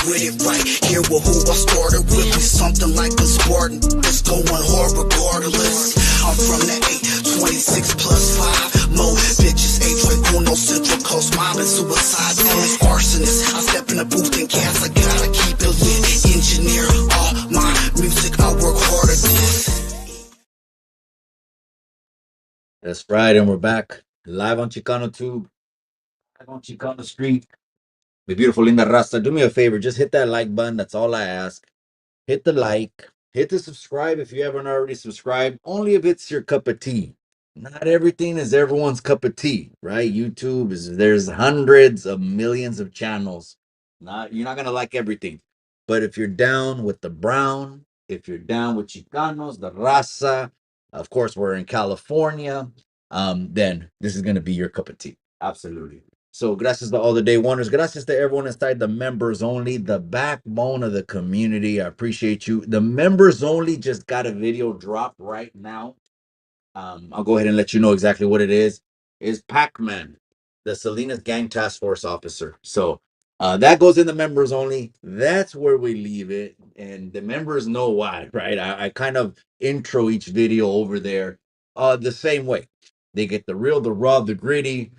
With it right here with who I started with, be something like a Spartan. It's going hard regardless. I'm from the 8, 26 plus 5. Mo bitches, 8 Uno Central Coast, mom and suicide. Owns arsonist. I step in the booth and gas, I gotta keep it lit. Engineer all my music, I work hard at this. That's right, and we're back live on Chicano Tube, live on Chicano Street. My beautiful Linda Rasta, do me a favor, just hit that like button. That's all I ask. Hit the like, hit the subscribe if you haven't already subscribed, only if it's your cup of tea. Not everything is everyone's cup of tea, right? YouTube is there's hundreds of millions of channels. Not you're not gonna like everything. But if you're down with the brown, if you're down with Chicanos, the raza, of course we're in California, then this is gonna be your cup of tea. Absolutely. So gracias to all the day wonders. Gracias to everyone inside the members only, the backbone of the community. I appreciate you. The members only just got a video drop right now. I'll go ahead and let you know exactly what it is Pac-Man, the Salinas Gang Task Force officer. So that goes in the members only. That's where we leave it. And the members know why, right? I kind of intro each video over there the same way. They get the real, the raw, the gritty,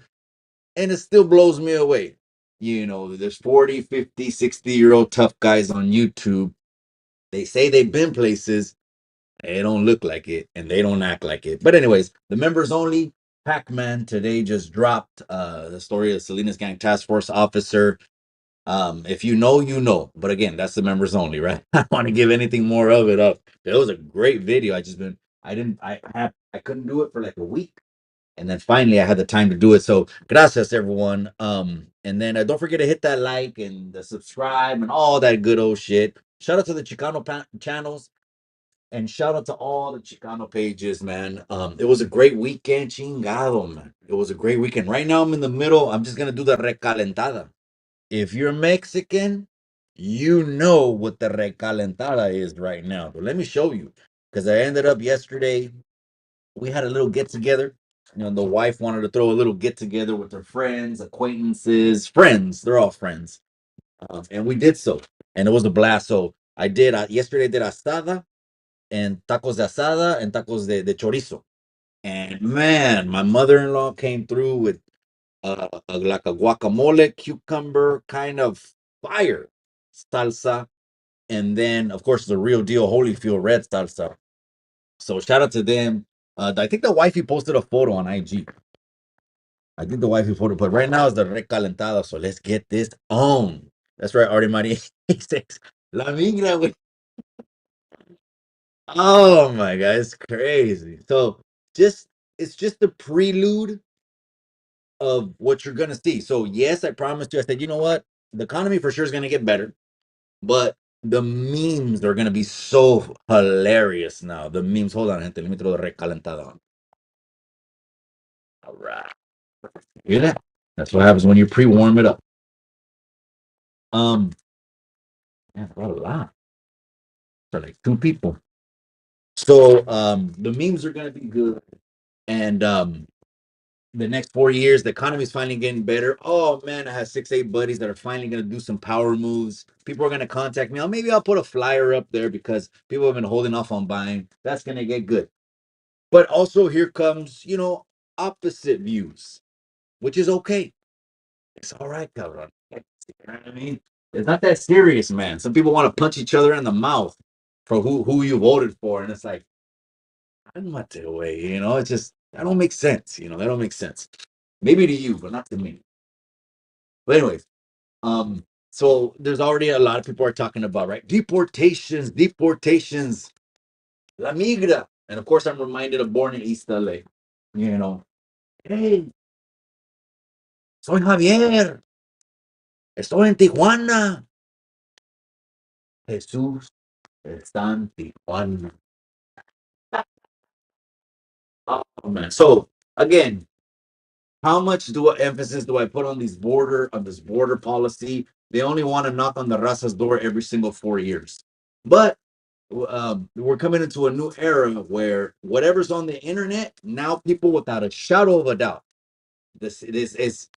and it still blows me away. You know, there's 40, 50, 60-year-old tough guys on YouTube. They say they've been places, they don't look like it and they don't act like it. But anyways, the members only Pac-Man today just dropped the story of Salinas Gang Task Force officer. If you know, you know. But again, that's the members only, right? I don't want to give anything more of it up. It was a great video. I couldn't do it for like a week. And then finally I had the time to do it. So gracias everyone. And then don't forget to hit that like and the subscribe and all that good old shit. Shout out to the Chicano channels. And shout out to all the Chicano pages, man. It was a great weekend, chingado, man. It was a great weekend. Right now, I'm in the middle. I'm just gonna do the recalentada. If you're Mexican, you know what the recalentada is right now. But let me show you, because I ended up yesterday. We had a little get together. You know, the wife wanted to throw a little get together with her friends, acquaintances, friends. They're all friends, and we did so, and it was a blast. So I did. Yesterday, I did asada and tacos de asada and tacos de chorizo. And man, my mother-in-law came through with like a guacamole, cucumber kind of fire salsa. And then, of course, the real deal Holyfield red salsa. So shout out to them. I think the wifey posted a photo on IG. I think the wifey photo, but right now is the recalentada. So let's get this on. That's right, Artie Marie. La migra, güey. Oh my god, it's crazy. So just it's just the prelude of what you're gonna see. So yes, I promised you. I said, you know what? The economy for sure is gonna get better, but the memes are gonna be so hilarious now. The memes. Hold on, gente. Let me throw the recalentada on. All right. Hear that? That's what happens when you pre-warm it up. Um, man, a lot. For like two people. So the memes are gonna be good. And the next 4 years, the economy is finally getting better. Oh man, I have 6, 8 buddies that are finally gonna do some power moves. People are gonna contact me. Oh, maybe I'll put a flyer up there because people have been holding off on buying. That's gonna get good. But also here comes, opposite views, which is okay. It's all right, cabrón. You know what I mean? It's not that serious, man. Some people want to punch each other in the mouth for who you voted for, and it's like, I'm not that way, It's just that don't make sense, That don't make sense. Maybe to you, but not to me. But anyways, so there's already a lot of people are talking about right deportations, deportations, la migra, and of course I'm reminded of Born in East LA. You know, hey, soy Javier, estoy en Tijuana. Jesús está en Tijuana. Oh man. So again, how much emphasis do I put on this border policy? They only want to knock on the raza's door every single 4 years. But we're coming into a new era where whatever's on the internet now, people without a shadow of a doubt, this is,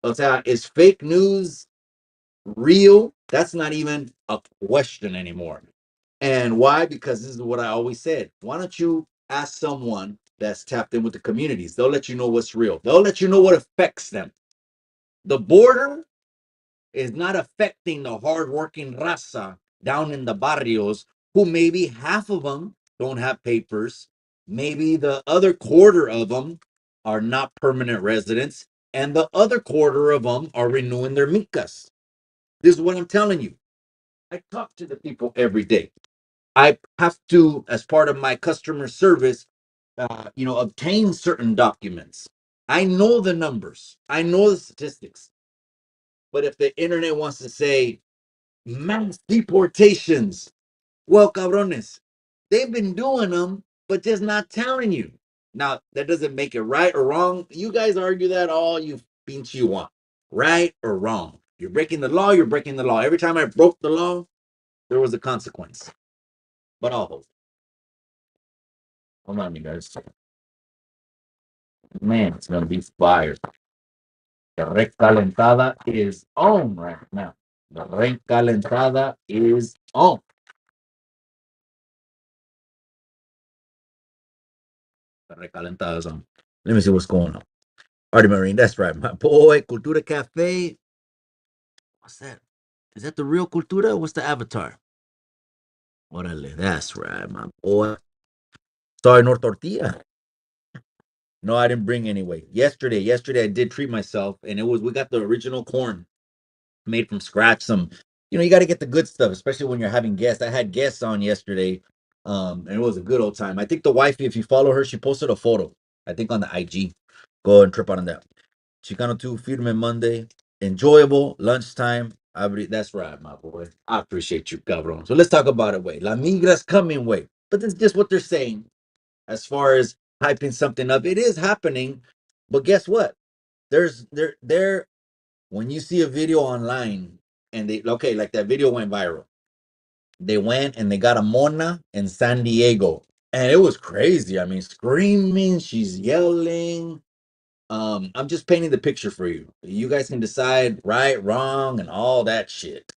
o sea, is fake news real That's not even a question anymore. And why? Because this is what I always said. Why don't you ask someone that's tapped in with the communities? They'll let you know what's real. They'll let you know what affects them. The border is not affecting the hardworking raza down in the barrios, who maybe half of them don't have papers. Maybe the other quarter of them are not permanent residents, and the other quarter of them are renewing their micas. This is what I'm telling you. I talk to the people every day. I have to, as part of my customer service, obtain certain documents. I know the numbers. I know the statistics. But if the internet wants to say mass deportations, well, cabrones, they've been doing them, but just not telling you. Now, that doesn't make it right or wrong. You guys argue that all you pinch you want, right or wrong. You're breaking the law, you're breaking the law. Every time I broke the law, there was a consequence. But I'll hold. Hold on, you guys. Man, it's gonna be fire. The recalentada is on right now. The recalentada is on. The recalentada is on. Let me see what's going on. Artie Marine, that's right, my boy. Cultura Cafe. What's that? Is that the real Cultura? What's the avatar? Orale, that's right, my boy. Sorry, North Tortilla. No, I didn't bring anyway. Yesterday I did treat myself, and we got the original corn made from scratch. You got to get the good stuff, especially when you're having guests. I had guests on yesterday, and it was a good old time. I think the wifey, if you follow her, she posted a photo. I think on the IG. Go and trip on that. Chicano 2, Firme Monday. Enjoyable lunchtime. That's right, my boy. I appreciate you, cabron. So let's talk about it, way. La Migra's coming, way. But that's just what they're saying as far as hyping something up. It is happening, but guess what? There when you see a video online and okay, like that video went viral. They went and they got a mona in San Diego. And it was crazy. I mean, screaming, she's yelling. I'm just painting the picture for you. You guys can decide right, wrong, and all that shit.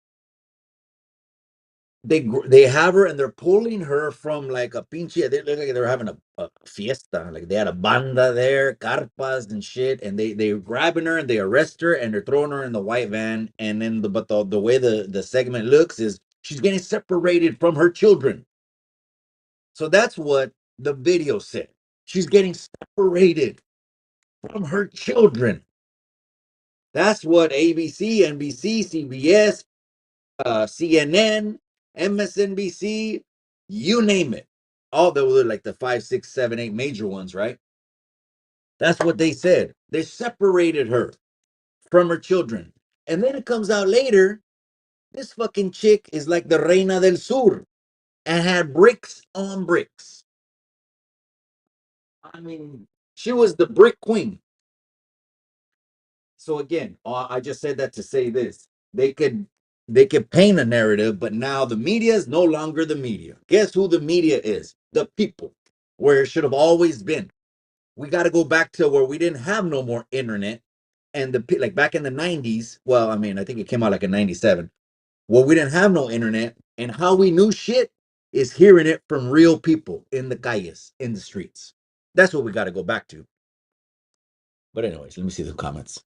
They have her and they're pulling her from like a pinche. They look like they're having a fiesta. Like they had a banda there, carpas and shit, and they're grabbing her and they arrest her and they're throwing her in the white van. And then the way the segment looks is she's getting separated from her children. So that's what the video said. She's getting separated from her children. That's what ABC, NBC, CBS, CNN, MSNBC, you name it. All the like the 5, 6, 7, 8 major ones, right? That's what they said. They separated her from her children. And then it comes out later, this fucking chick is like the Reina del Sur and had bricks on bricks. I mean, she was the brick queen. So again, I just said that to say this. They could paint a narrative, but now the media is no longer the media. Guess who the media is? The people, where it should have always been. We got to go back to where we didn't have no more internet, and like back in the 90s. Well, I mean, I think it came out like in 97. Well, we didn't have no internet, and how we knew shit is hearing it from real people in the calles, in the streets. That's what we got to go back to. But anyways, let me see the comments.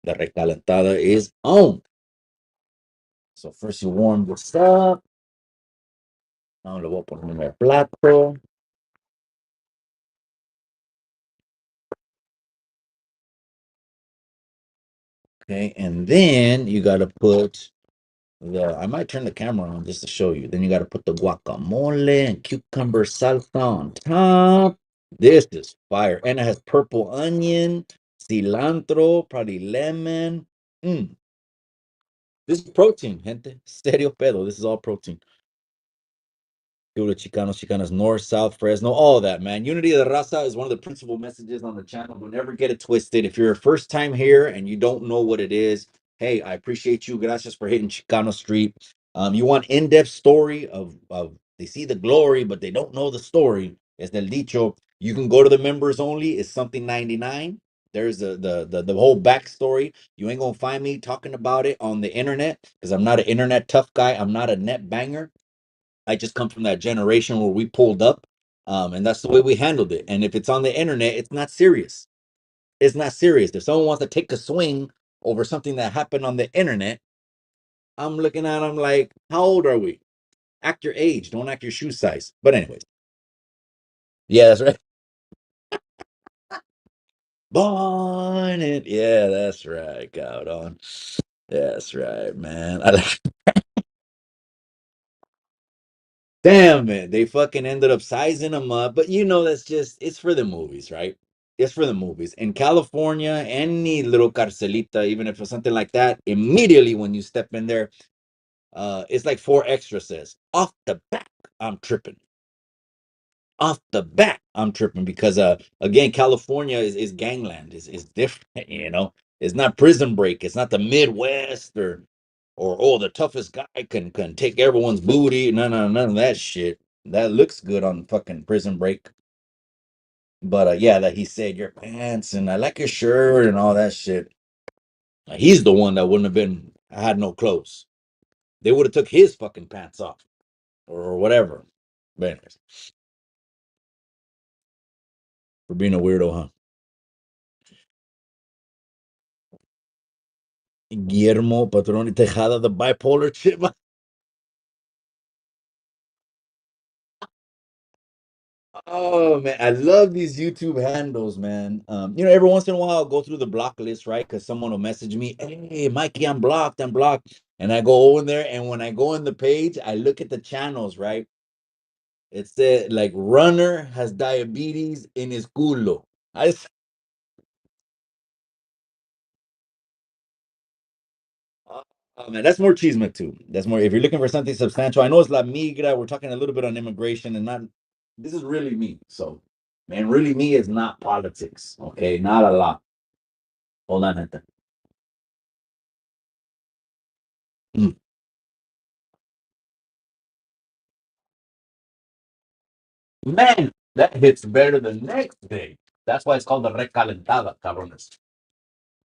La recalentada is on. So first you warm this up. Now le voy a poner en el plato. Okay, and then you got to put I might turn the camera on just to show you. Then you got to put the guacamole and cucumber salsa on top. This is fire. And it has purple onion, cilantro, probably lemon. This is protein, gente. Serio pedo. This is all protein. Go to Chicanos, Chicanas North, South, Fresno, all of that, man. Unity of the Raza is one of the principal messages on the channel. Don't ever get it twisted. If you're a first time here and you don't know what it is, hey, I appreciate you. Gracias for hitting Chicano Street. You want in-depth story of they see the glory, but they don't know the story. Es del dicho. You can go to the members only. It's something 99. There's the whole backstory. You ain't gonna find me talking about it on the internet because I'm not an internet tough guy. I'm not a net banger. I just come from that generation where we pulled up, and that's the way we handled it. And if it's on the internet, it's not serious. It's not serious. If someone wants to take a swing over something that happened on the internet, I'm looking at them like, how old are we? Act your age, don't act your shoe size. But anyways, yeah, that's right. Born it. Yeah, that's right. Got on. That's right, man. Damn it. They fucking ended up sizing them up. But that's just it's for the movies, right? It's for the movies. In California, any little carcelita, even if it's something like that, immediately when you step in there, it's like four extra says. Off the back, I'm tripping. Off the bat, I'm tripping because again, California is gangland, is different, It's not prison break, it's not the Midwest or oh the toughest guy can take everyone's booty. No, none of that shit. That looks good on fucking prison break. But yeah, that he said your pants and I like your shirt and all that shit. He's the one that wouldn't have been had no clothes. They would have took his fucking pants off or whatever. But anyways, for being a weirdo, huh? Guillermo Patrón y Tejada, the bipolar chip. Oh man, I love these YouTube handles, man. Every once in a while I'll go through the block list, right? Because someone will message me, "Hey, Mikey, I'm blocked, I'm blocked," and I go over there, and when I go on the page, I look at the channels, right? It said like runner has diabetes in his culo. I Oh man, that's more chisme too. That's more if you're looking for something substantial. I know it's La Migra. We're talking a little bit on immigration and not this is really me. So man, really me is not politics. Okay, not a lot. Hold on, Henta. Mm. Man, that hits better the next day. That's why it's called the recalentada, cabrones.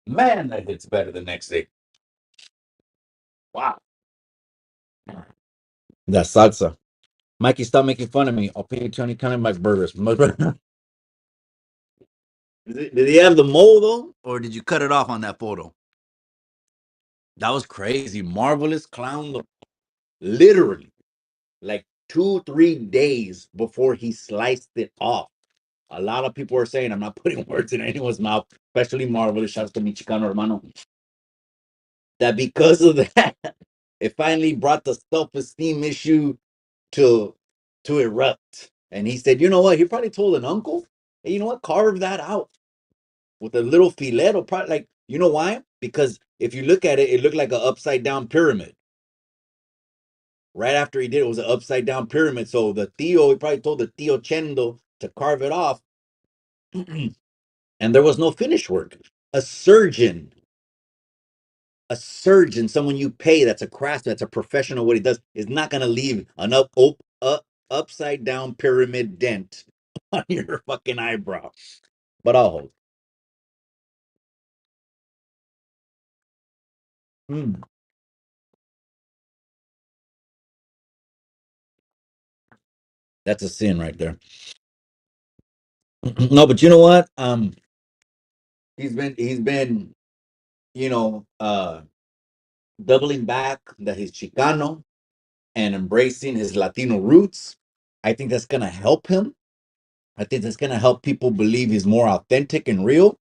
Man, that hits better the next day. Wow. That salsa. Mikey, stop making fun of me. I'll pay you 20 kind of my burgers. Did he have the mole though? Or did you cut it off on that photo? That was crazy. Marvelous clown look. Literally, like 2, 3 days before he sliced it off. A lot of people are saying, I'm not putting words in anyone's mouth, especially Marvelous. Shouts to mi Chicano hermano. That because of that, it finally brought the self-esteem issue to to erupt. And he said, you know what? He probably told an uncle, hey, you know what? Carve that out with a little filet. Probably like, you know why? Because if you look at it, it looked like an upside down pyramid. Right after he did it, was an upside down pyramid. So the Theo, he probably told the Theo Chendo to carve it off, and there was no finish work. A surgeon, a surgeon, someone you pay that's a craftsman, that's a professional, what he does is not going to leave an upside down pyramid dent on your fucking eyebrow. But I'll hold. Mm, that's a sin right there. No, but you know what? He's been, you know, uh, doubling back that he's Chicano and embracing his Latino roots. I think that's going to help him. I think that's going to help people believe he's more authentic and real.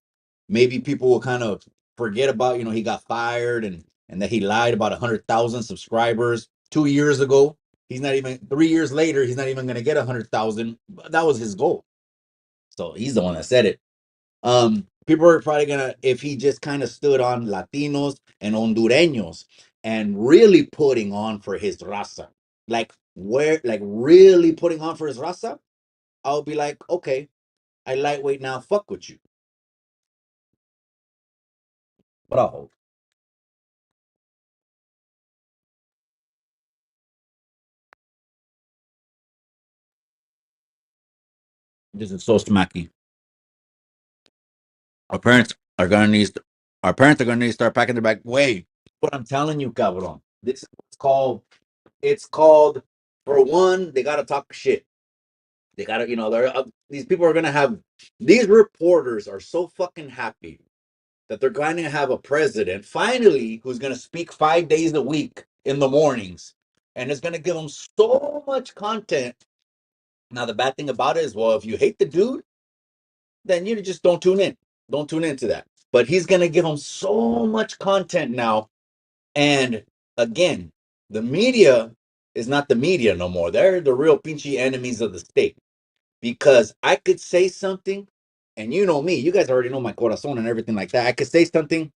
Maybe people will kind of forget about, he got fired and that he lied about 100,000 subscribers 2 years ago. He's not even 3 years later. He's not even going to get 100,000. That was his goal. So he's the one that said it. People are probably gonna if he just kind of stood on Latinos and Hondureños and really putting on for his raza, like really putting on for his raza. I'll be like, okay, I lightweight now, fuck with you, but I'll hold. This is so smacky. Our parents are gonna need our parents are gonna need to start packing their bag. Wait, what I'm telling you, cabron. This is what's called. It's called. For one, they gotta talk shit. They gotta, these people are gonna have. These reporters are so fucking happy that they're going to have a president finally who's gonna speak 5 days a week in the mornings, and it's gonna give them so much content. Now the bad thing about it is, well, if you hate the dude, then you just don't tune in. Don't tune into that. But he's gonna give them so much content now. And again, the media is not the media no more. They're the real pinchy enemies of the state. Because I could say something, and you know me, you guys already know my corazon and everything like that. I could say something,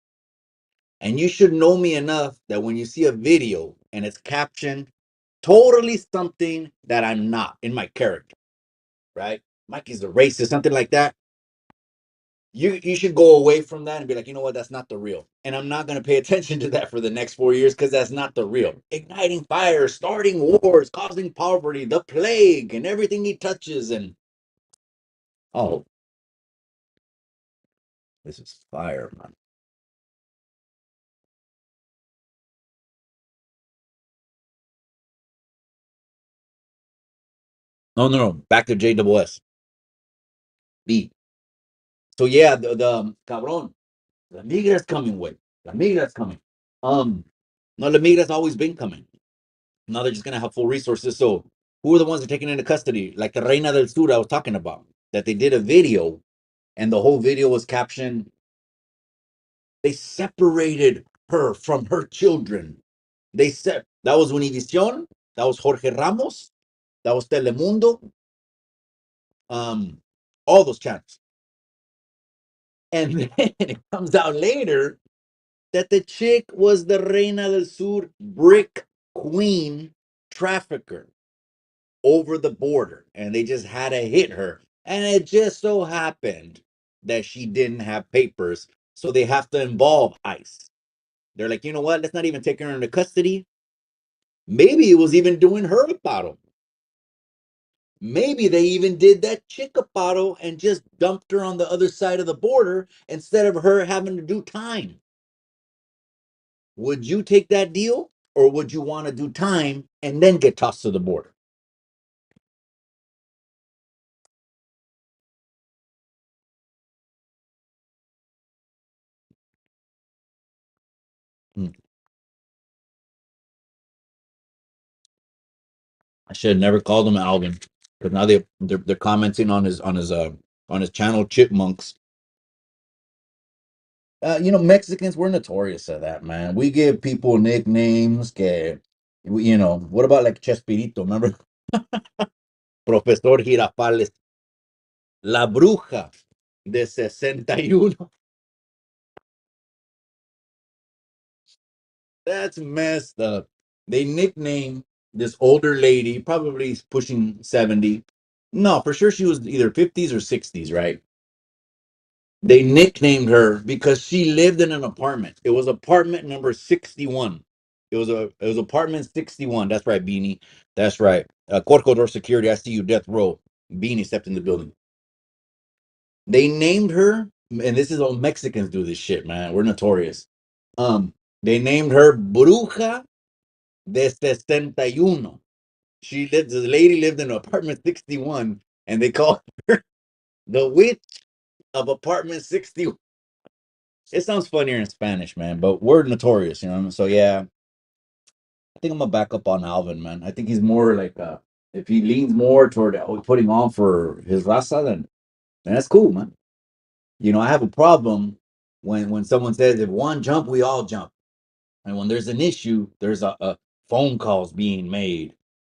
and you should know me enough that when you see a video and it's captioned totally something that I'm not in my character, right? Mikey's a racist, something like that. You should go away from that and be like, you know what, that's not the real. And I'm not going to pay attention to that for the next 4 years because that's not the real. Igniting fires, starting wars, causing poverty, the plague, and everything he touches. And oh, this is fire, man. No. Back to JWS. B. So yeah, the cabron, the migra's coming with. The migra's coming. Um, no, the migra's always been coming. Now they're just gonna have full resources. So who are the ones that are taken into custody? Like the Reina del Sur I was talking about, that they did a video and the whole video was captioned, they separated her from her children. That was Univision, that was Jorge Ramos, that was Telemundo, um, all those channels. And then it comes out later that the chick was the Reina del Sur brick queen trafficker over the border, and they just had to hit her. And it just so happened that she didn't have papers, so they have to involve ICE. They're like, you know what? Let's not even take her into custody. Maybe it was even doing her a paro. Maybe they even did that chick a paro and just dumped her on the other side of the border instead of her having to do time. Would you take that deal, or would you want to do time and then get tossed to the border? Hmm. I should have never called him Alvin, because now they're commenting on his channel Chipmunks. Mexicans, we're notorious for that, man. We give people nicknames. What about like Chespirito? Remember, Profesor Girafales, la bruja de 61. That's messed up. They nicknamed this older lady, probably pushing 70. No, for sure she was either 50s or 60s, right? They nicknamed her because she lived in an apartment. It was apartment number 61. It was apartment 61. That's right, Beanie. That's right. Corcodor security. I see you, death row. Beanie stepped in the building. They named her, and this is all Mexicans do this shit, man. We're notorious. They named her Bruja de 61. The lady lived in apartment 61, and they called her the witch of apartment 61. It sounds funnier in Spanish, man, but we're notorious, you know. So yeah, I think I'm gonna back up on Alvin, man. I think he's more like if he leans more toward putting on for his raza, then that's cool, man. I have a problem when someone says if one jump, we all jump, and when there's an issue, there's a phone calls being made.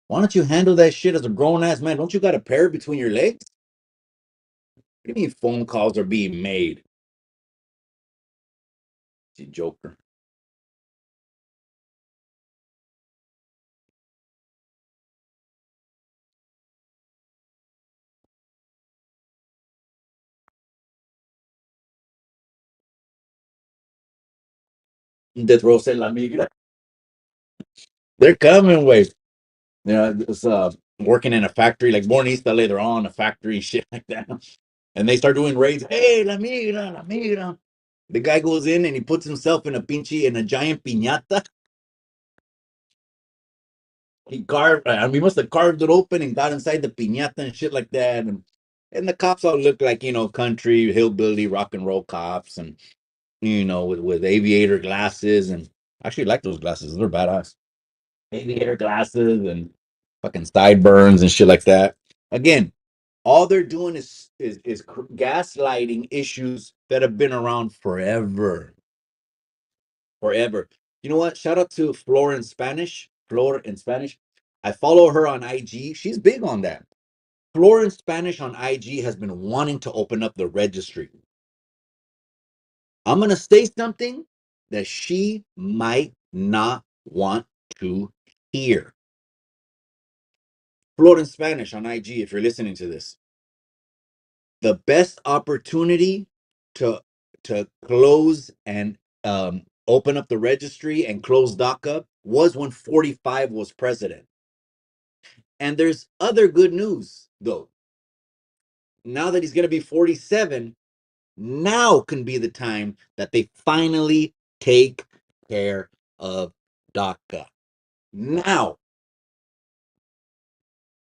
Why don't you handle that shit as a grown ass man? Don't you got a pair between your legs? What do you mean phone calls are being made? You joker. Death row said la migra. They're coming, wait. It's working in a factory like Bornista later on, a factory shit like that. And they start doing raids. Hey, la migra, la migra. The guy goes in and he puts himself in a giant piñata. He carved, I mean, he must have carved it open and got inside the piñata and shit like that. And the cops all look like, country, hillbilly, rock and roll cops, and, with aviator glasses. And I actually like those glasses. They're badass. Aviator glasses and fucking sideburns and shit like that. Again, all they're doing is gaslighting issues that have been around forever. Forever. You know what? Shout out to Flora in Spanish. Flora in Spanish. I follow her on IG. She's big on that. Flora in Spanish on IG has been wanting to open up the registry. I'm gonna say something that she might not want to hear. Flora in Spanish on IG, if you're listening to this. The best opportunity to close and open up the registry and close DACA was when 45 was president. And there's other good news, though. Now that he's going to be 47, now can be the time that they finally take care of DACA. Now.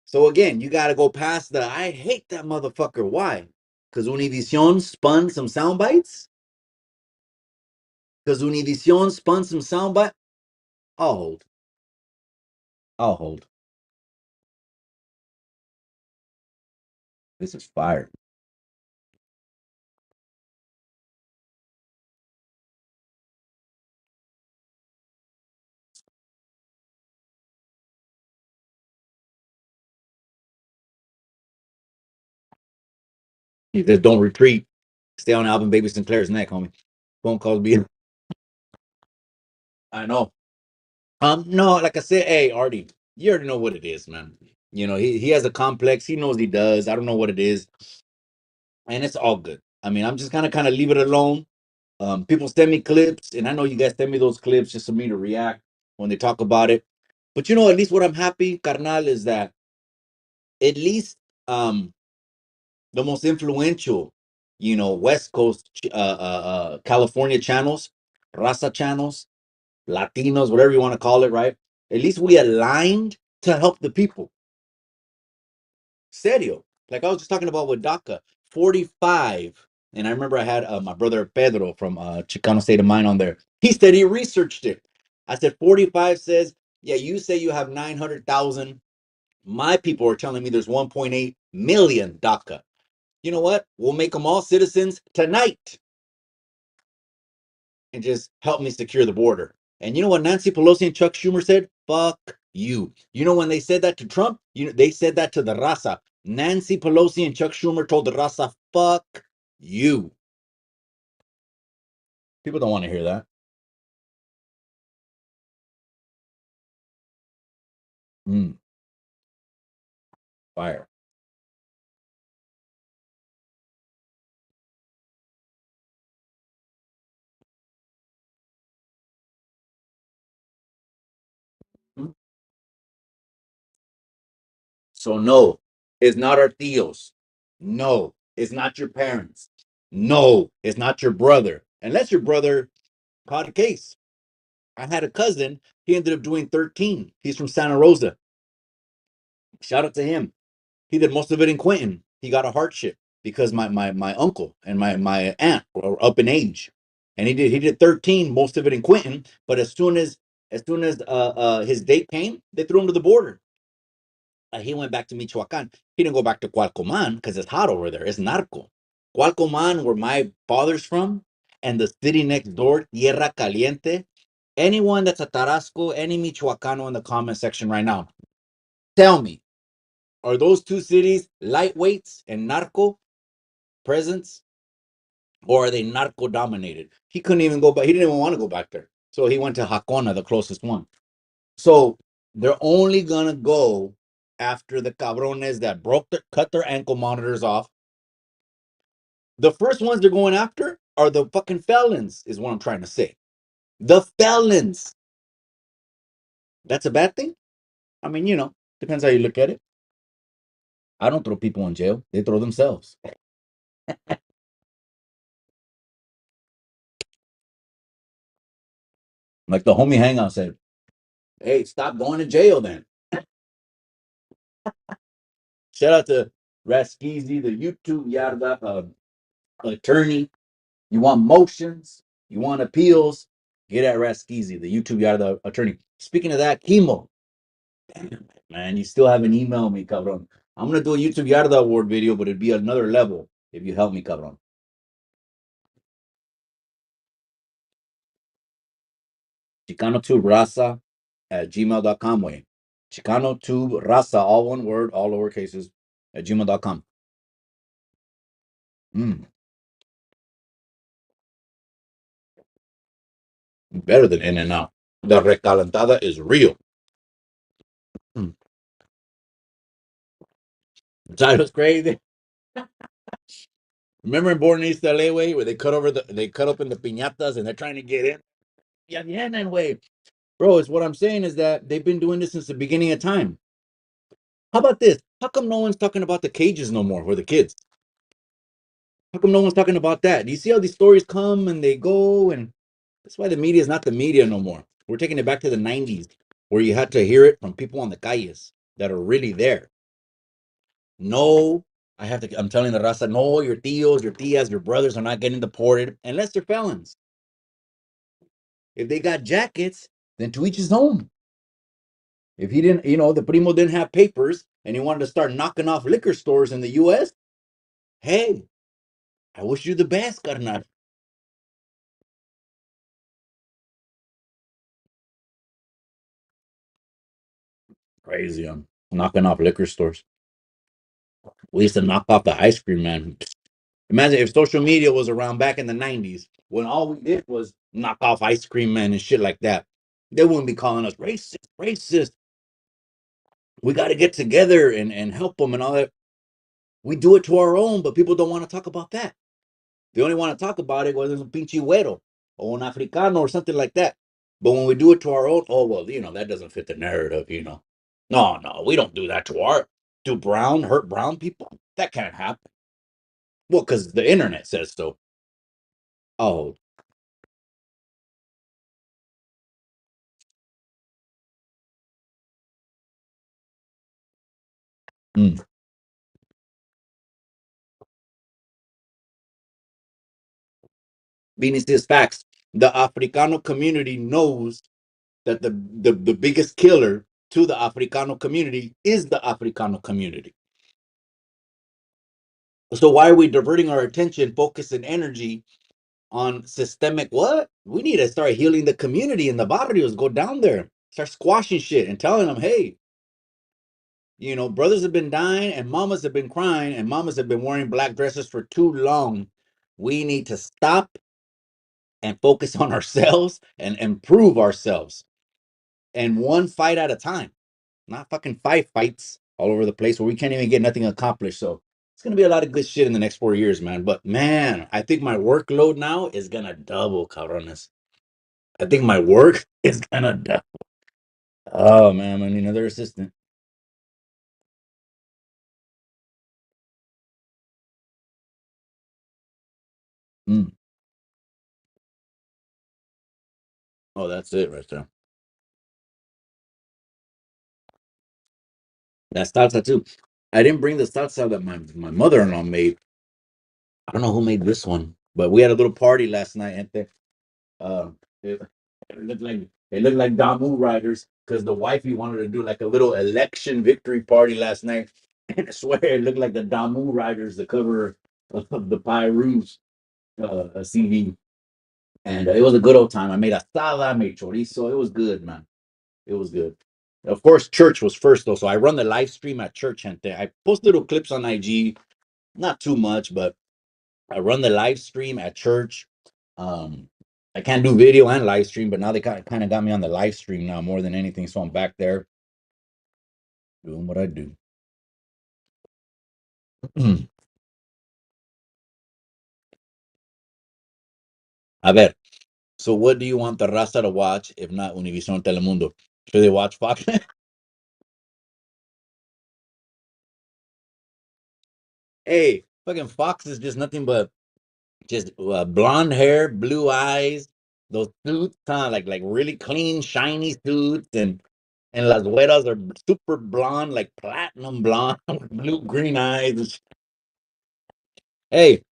So again, you got to go past I hate that motherfucker. Why? Because Univision spun some sound bites? Because Univision spun some sound bites? I'll hold. I'll hold. This is fire. You just don't retreat. Stay on Alvin Baby Sinclair's neck, homie. Phone calls be. I know. No, like I said, hey, Artie, you already know what it is, man. He has a complex. He knows he does. I don't know what it is, and it's all good. I mean, I'm just kind of leave it alone. People send me clips, and I know you guys send me those clips just for me to react when they talk about it. But at least what I'm happy, carnal, is that at least the most influential, West Coast, California channels, Raza channels, Latinos, whatever you want to call it, right? At least we aligned to help the people. Serio. Like I was just talking about with DACA, 45. And I remember I had my brother Pedro from Chicano State of Mind on there. He said he researched it. I said 45 says, yeah, you say you have 900,000. My people are telling me there's 1.8 million DACA. You know what? We'll make them all citizens tonight and just help me secure the border. And you know what Nancy Pelosi and Chuck Schumer said? Fuck you. You know when they said that to Trump? They said that to the raza. Nancy Pelosi and Chuck Schumer told the raza, fuck you. People don't want to hear that. Fire. Mm. So no, it's not our tios. No, it's not your parents. No, it's not your brother. Unless your brother caught a case. I had a cousin. He ended up doing 13. He's from Santa Rosa. Shout out to him. He did most of it in Quentin. He got a hardship because my uncle and my aunt were up in age, and he did 13, most of it in Quentin. But as soon as his date came, they threw him to the border. He went back to Michoacan. He didn't go back to Cualcoman because it's hot over there. It's narco. Cualcoman, where my father's from, and the city next door, Tierra Caliente. Anyone that's a Tarasco, any Michoacano in the comment section right now, tell me, are those two cities lightweights and narco presence, or are they narco dominated? He couldn't even go back. He didn't even want to go back there. So he went to Jacona, the closest one. So they're only gonna go after the cabrones that cut their ankle monitors off. The first ones they're going after are the fucking felons, is what I'm trying to say. The felons. That's a bad thing? I mean, depends how you look at it. I don't throw people in jail. They throw themselves. Like the homie hangout said, hey, stop going to jail then. Shout out to Raskizi, the YouTube Yarda attorney. You want motions, you want appeals, get at Raskizi, the YouTube Yarda attorney. Speaking of that, chemo. Damn, man, you still haven't emailed me, cabron. I'm gonna do a YouTube Yarda award video, but it'd be another level if you help me, cabron. Chicano tube raza at gmail.com way. Chicano tube raza, all one word, all lower cases at gmail.com. Mm, better than In and Out. The recalentada is real. Mm. That was crazy. Remember in Born in East LA way where they cut open the piñatas and they're trying to get in? Yeah, vienen way. Bro, it's what I'm saying is that they've been doing this since the beginning of time. How about this? How come no one's talking about the cages no more for the kids? How come no one's talking about that? Do you see how these stories come and they go? And that's why the media is not the media no more. We're taking it back to the 90s where you had to hear it from people on the calles that are really there. No, I'm telling the raza, no, your tios, your tias, your brothers are not getting deported unless they're felons. If they got jackets, then to each his own. If he didn't, the primo didn't have papers and he wanted to start knocking off liquor stores in the US, hey, I wish you the best, carnal. Crazy, I'm knocking off liquor stores. We used to knock off the ice cream man. Imagine if social media was around back in the 90s when all we did was knock off ice cream man and shit like that. They wouldn't be calling us racist, racist. We got to get together and help them and all that. We do it to our own, but people don't want to talk about that. They only want to talk about it when there's a pinche güero or an africano or something like that. But when we do it to our own, oh, well, that doesn't fit the narrative. No, no, we don't do that to hurt brown people. That can't happen. Well, because the internet says so. Oh, mm. Beanie says facts. The Africano community knows that the biggest killer to the Africano community is the Africano community. So why are we diverting our attention, focus, and energy on systemic what? We need to start healing the community in the barrios. Go down there, start squashing shit and telling them, hey, brothers have been dying and mamas have been crying and mamas have been wearing black dresses for too long. We need to stop and focus on ourselves and improve ourselves. And one fight at a time, not fucking 5 fights all over the place where we can't even get nothing accomplished. So it's gonna be a lot of good shit in the next 4 years, man. But man, I think my workload now is gonna double, cabrones. I think my work is gonna double. Oh man, I need another assistant. Mm. Oh, that's it right there. That's salsa too. I didn't bring the salsa that my mother-in-law made. I don't know who made this one, but we had a little party last night, and uh, it, it looked like Damu riders because the wifey wanted to do like a little election victory party last night. And I swear it looked like the Damu riders, the cover of the Pyroos CD. And it was a good old time. I made asada, I made chorizo. It was good, man. It was good. Of course, church was first though, so I run the live stream at church, and I post little clips on IG, not too much, but I run the live stream at church. Um, I can't do video and live stream, but now they kind of got me on the live stream now more than anything, so I'm back there doing what I do. A ver, so what do you want the raza to watch if not Univision Telemundo? Should they watch Fox? Hey, Fucking Fox is just nothing but just blonde hair, blue eyes, those suits, huh? Like really clean, shiny suits, and las güeras are super blonde, like platinum blonde, blue green eyes. Hey,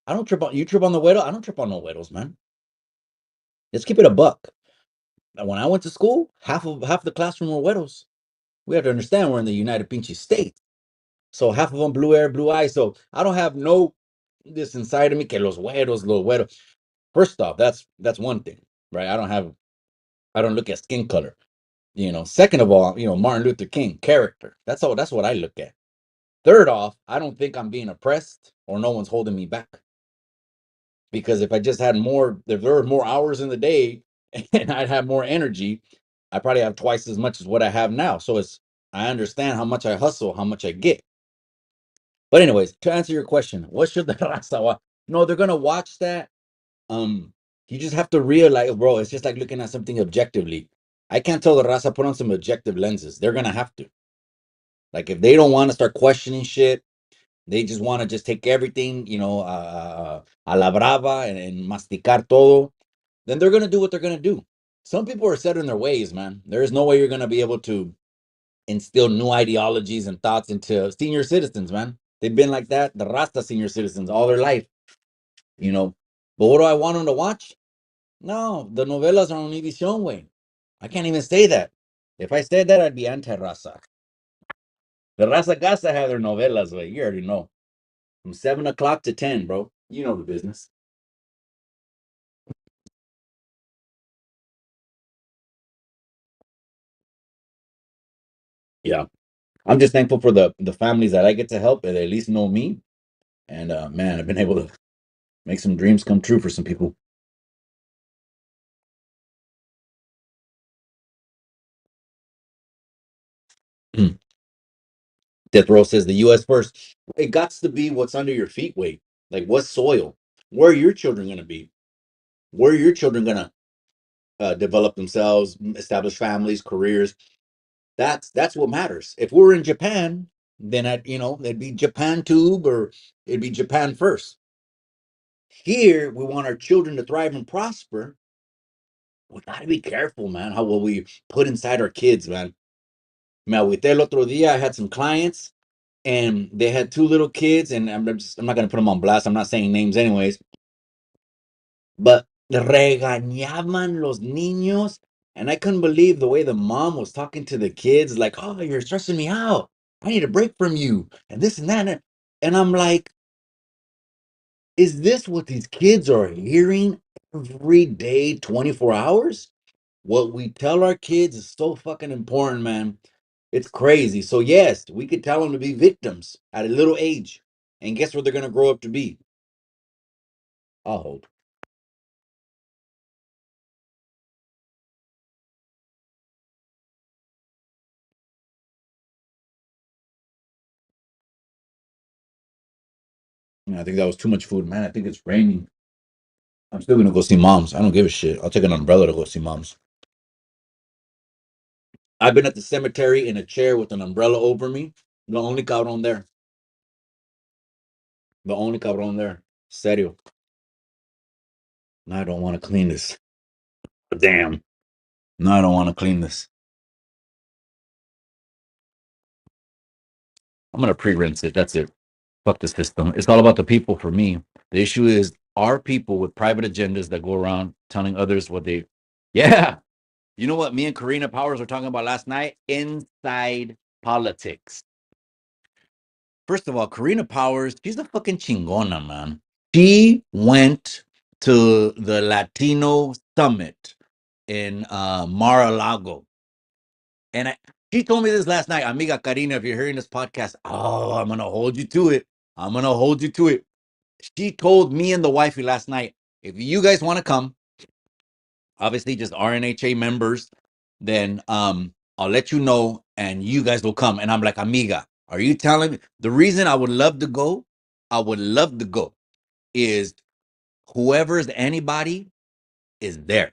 I don't trip on you. Trip on the güero. I don't trip on no güeros, man. Let's keep it a buck. When I went to school, half the classroom were güeros. We have to understand we're in the United Pinche States. So half of them blue hair, blue eyes. So I don't have no this inside of me que los güeros. First off, that's one thing, right? I don't look at skin color. Second of all, Martin Luther King, character. That's what I look at. Third off, I don't think I'm being oppressed or no one's holding me back. Because if there were more hours in the day and I'd have more energy, I probably have twice as much as what I have now. So I understand how much I hustle, how much I get. But anyways, to answer your question, what should the raza watch? No, they're gonna watch that. Um, you just have to realize, bro, it's just like looking at something objectively. I can't tell the raza put on some objective lenses. They're gonna have to. Like if they don't want to start questioning shit, they just want to just take everything, a la brava and masticar todo, then they're gonna do what they're gonna do. Some people are set in their ways, man. There is no way you're gonna be able to instill new ideologies and thoughts into senior citizens, man. They've been like that, the Rasta senior citizens, all their life, you know. But what do I want them to watch? No, the novelas are on Univision, way. I can't even say that. If I said that, I'd be anti-Raza. The Raza Casa have their novelas, way. You already know. From 7 o'clock to 10, bro. You know the business. Yeah. I'm just thankful for the families that I get to help and they at least know me. And man, I've been able to make some dreams come true for some people. Death Row says the US first. It got to be what's under your feet, wait. Like what soil? Where are your children gonna be? Where are your children gonna develop themselves, establish families, careers? That's what matters. If we're in Japan, then it'd be Japan tube or it'd be Japan first. Here, we want our children to thrive and prosper. We gotta be careful, man, how what we put inside our kids, man. Me agüité el otro día. I had some clients and they had two little kids, and I'm not gonna put them on blast. I'm not saying names anyways, but regañaban los niños, and I couldn't believe the way the mom was talking to the kids, like, "Oh, you're stressing me out. I need a break from you," and this and that, and I'm like, "Is this what these kids are hearing every day, 24 hours?" What we tell our kids is so fucking important, man. It's crazy. So yes, we could tell them to be victims at a little age, and guess what they're gonna grow up to be? I hope. I think that was too much food, man. I think it's raining. I'm still gonna go see moms. I don't give a shit. I'll take an umbrella to go see moms. I've been at the cemetery in a chair with an umbrella over me. The only cabron there. The only cabron there. Serio. No, I don't want to clean this. Damn. No, I don't want to clean this. I'm gonna pre-rinse it. That's it. Fuck the system. It's all about the people for me. The issue is our people with private agendas that go around telling others what they. Yeah. You know what me and Karina Powers were talking about last night? Inside politics. First of all, Karina Powers, she's a fucking chingona, man. She went to the Latino summit in Mar-a-Lago. And she told me this last night, amiga Karina, if you're hearing this podcast, oh, I'm going to hold you to it. I'm going to hold you to it. She told me and the wifey last night, if you guys want to come, obviously just RNHA members, then I'll let you know and you guys will come. And I'm like, amiga, are you telling me the reason I would love to go? I would love to go is whoever's anybody is there.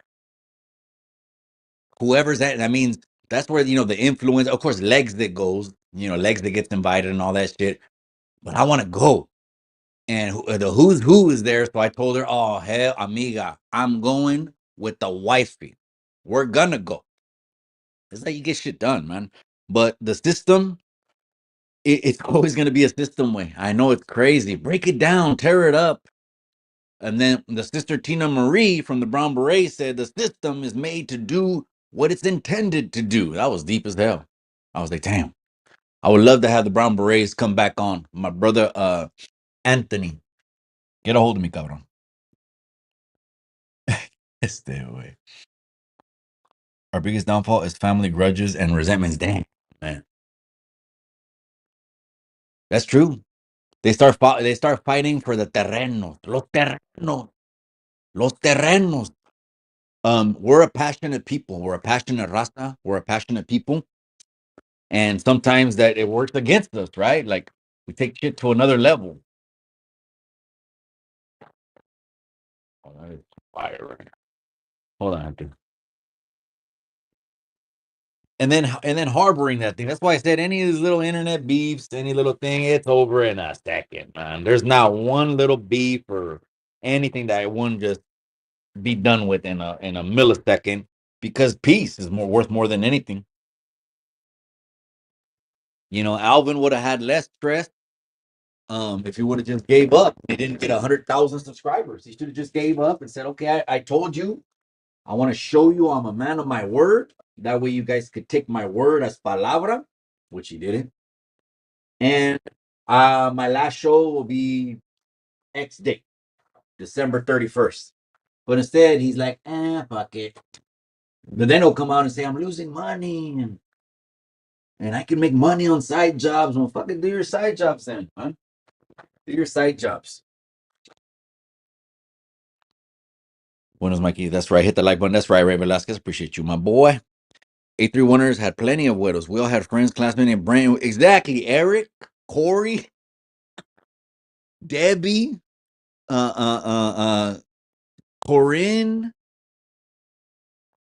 Whoever's that means that's where the influence, of course, legs that goes, legs that gets invited and all that shit. But I want to go. and the who's who is there. So I told her, "Oh hell, amiga, I'm going with the wifey. We're gonna go." It's like you get shit done, man. But the system, it's always gonna be a system way. I know it's crazy. Break it down, tear it up. And then the sister Tina Marie from the Brown Beret said the system is made to do what it's intended to do. That was deep as hell. I was like, damn. I would love to have the Brown Berets come back on. My brother Anthony. Get a hold of me, cabrón. Stay away. Our biggest downfall is family grudges and resentments. Damn, man. That's true. They start fighting for the terrenos. Los terrenos. We're a passionate people. We're a passionate raza. We're a passionate people. And sometimes that it works against us, right? Like we take shit to another level. Oh, that is fire right now. Hold on, dude. And then harboring that thing. That's why I said any of these little internet beefs, any little thing, it's over in a second, man. There's not one little beef or anything that I wouldn't just be done with in a millisecond because peace is more worth more than anything. Alvin would have had less stress if he would have just gave up. He didn't get 100,000 subscribers. He should have just gave up and said, "Okay, I told you. I want to show you I'm a man of my word. That way you guys could take my word as palabra," which he didn't. And my last show will be X date, December 31st. But instead, he's like, fuck it. But then he'll come out and say, "I'm losing money and I can make money on side jobs." Well, fucking do your side jobs then, huh? Do your side jobs. Buenos, Mikey. That's right. Hit the like button. That's right, Ray Velasquez. Appreciate you, my boy. A3 winners had plenty of widows. We all had friends, classmates, and brain. Exactly. Eric, Corey, Debbie, Corinne,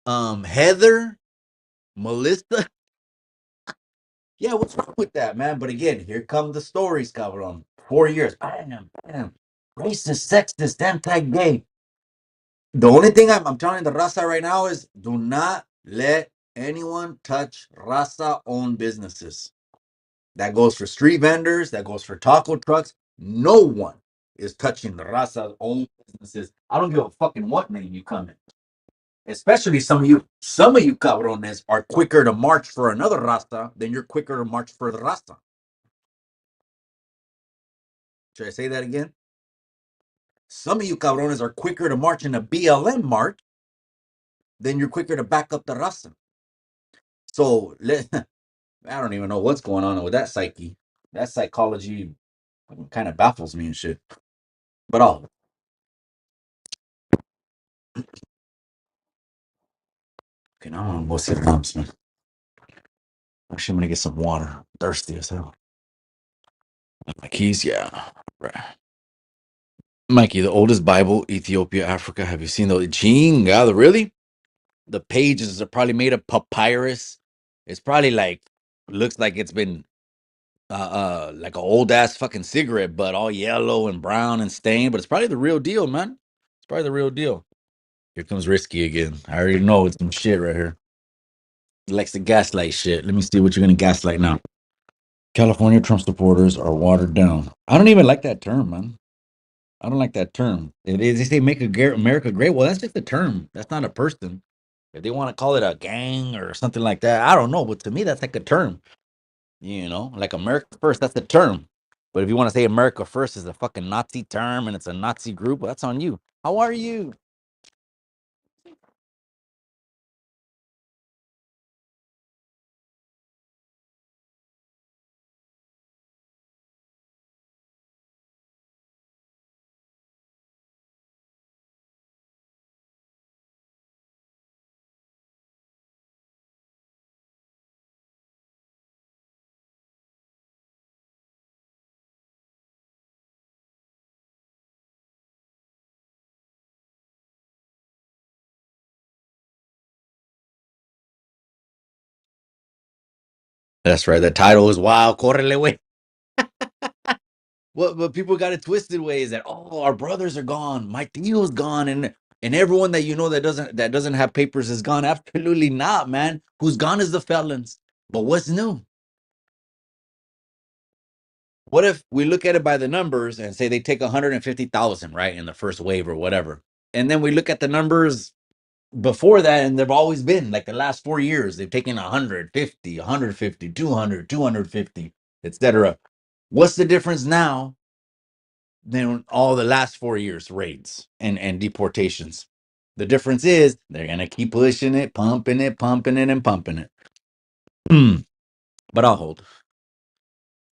Heather, Melissa. Yeah, what's wrong with that, man? But again, here come the stories, cabrón. 4 years. Bam, bam. Racist, sexist, anti-gay. The only thing I'm telling the raza right now is do not let anyone touch raza-owned businesses. That goes for street vendors. That goes for taco trucks. No one is touching the raza-owned businesses. I don't give a fucking what name you come in. Especially some of you. Some of you cabrones are quicker to march for another raza than you're quicker to march for the raza. Should I say that again? Some of you cabrones are quicker to march in a BLM march than you're quicker to back up the raza. So I don't even know what's going on with that psyche. That psychology kind of baffles me and shit. But okay, now I'm gonna go see the moms, man. Actually, I'm gonna get some water. I'm thirsty as hell. My keys, yeah. Right. Mikey, the oldest Bible, Ethiopia, Africa. Have you seen those? Chingado, really? The pages are probably made of papyrus. It's probably like looks like it's been like an old ass fucking cigarette butt, all yellow and brown and stained, but it's probably the real deal, man. It's probably the real deal. Here comes Risky again. I already know it's some shit right here. He likes to gaslight shit. Let me see what you're gonna gaslight now. California Trump supporters are watered down. I don't even like that term, man. I don't like that term. It is they say make America great. Well, that's just a term. That's not a person. If they want to call it a gang or something like that, I don't know. But to me, that's like a term. Like America first, that's the term. But if you want to say America first is a fucking Nazi term and it's a Nazi group, well, that's on you. How are you? That's right. The title is Wow, Correle, way. what people got it twisted ways that, oh, our brothers are gone, my tio's gone, and everyone that you know that doesn't have papers is gone. Absolutely not, man. Who's gone is the felons. But what's new? What if we look at it by the numbers and say they take 150,000, right, in the first wave or whatever, and then we look at the numbers before that, and they've always been like the last 4 years, they've taken 150, 150, 200, 250, etc. What's the difference now than all the last 4 years raids and deportations? The difference is they're gonna keep pushing it, pumping it, pumping it, and pumping it. But I'll hold.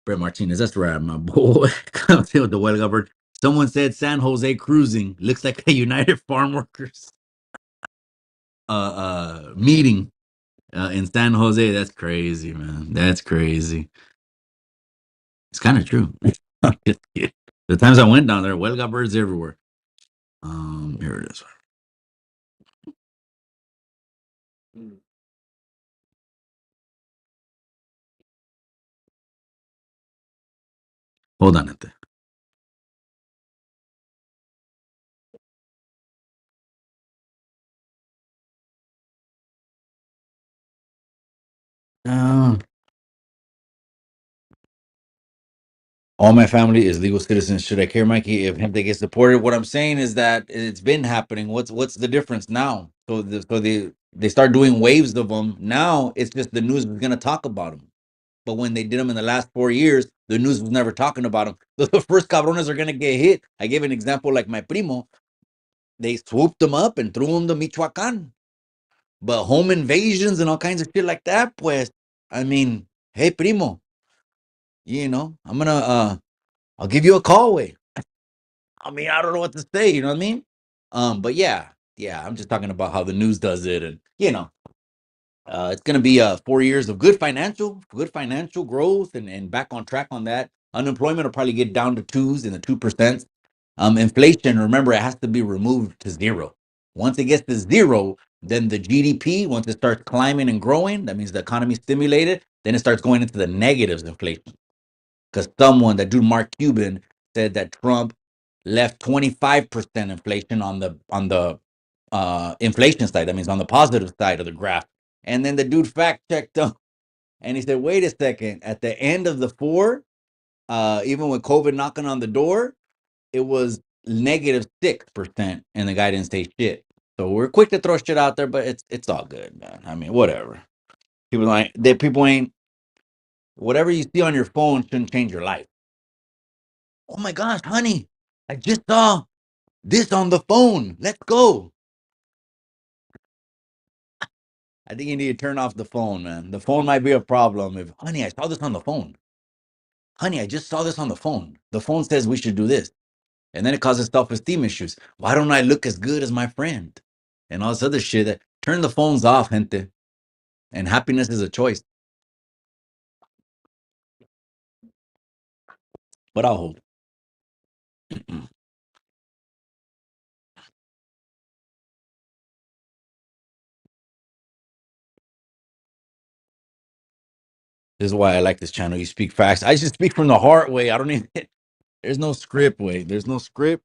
Brett Martinez, that's right, my boy. Come with the Huelga bird. Someone said San Jose cruising looks like a United Farm Workers meeting in San Jose. That's crazy, man. That's crazy. It's kind of true. The times I went down there, Huelga birds everywhere. Here it is. Hold on, Ente. Uh, all my family is legal citizens. Should I care, Mikey, if Gente gets deported? What I'm saying is that it's been happening. What's the difference now? So they start doing waves of them. Now it's just the news is gonna talk about them. But when they did them in the last 4 years, the news was never talking about them. So the first cabrones are gonna get hit. I gave an example like my primo. They swooped them up and threw them to Michoacan. But home invasions and all kinds of shit like that, pues, I mean, hey primo, I'm gonna I'll give you a call way. I mean, I don't know what to say, you know what I mean? But yeah, I'm just talking about how the news does it, and it's going to be 4 years of good financial growth, and back on track on that. Unemployment will probably get down to twos in the 2%. Inflation, remember, it has to be removed to zero. Once it gets to zero, then the GDP, once it starts climbing and growing, that means the economy stimulated. Then it starts going into the negatives inflation. Because that dude Mark Cuban said that Trump left 25% inflation on the inflation side. That means on the positive side of the graph. And then the dude fact checked him, and he said, "Wait a second. At the end of the four, even with COVID knocking on the door, it was -6%, and the guy didn't say shit." So we're quick to throw shit out there, but it's all good, man. I mean, whatever. People ain't whatever you see on your phone shouldn't change your life. Oh my gosh, honey, I just saw this on the phone. Let's go. I think you need to turn off the phone, man. The phone might be a problem. If, honey, I saw this on the phone. Honey, I just saw this on the phone. The phone says we should do this. And then it causes self-esteem issues. Why don't I look as good as my friend? And all this other shit. Turn the phones off, gente. And happiness is a choice. But I'll hold. This is why I like this channel. You speak facts. I just speak from the heart way. I don't even, there's no script way. There's no script.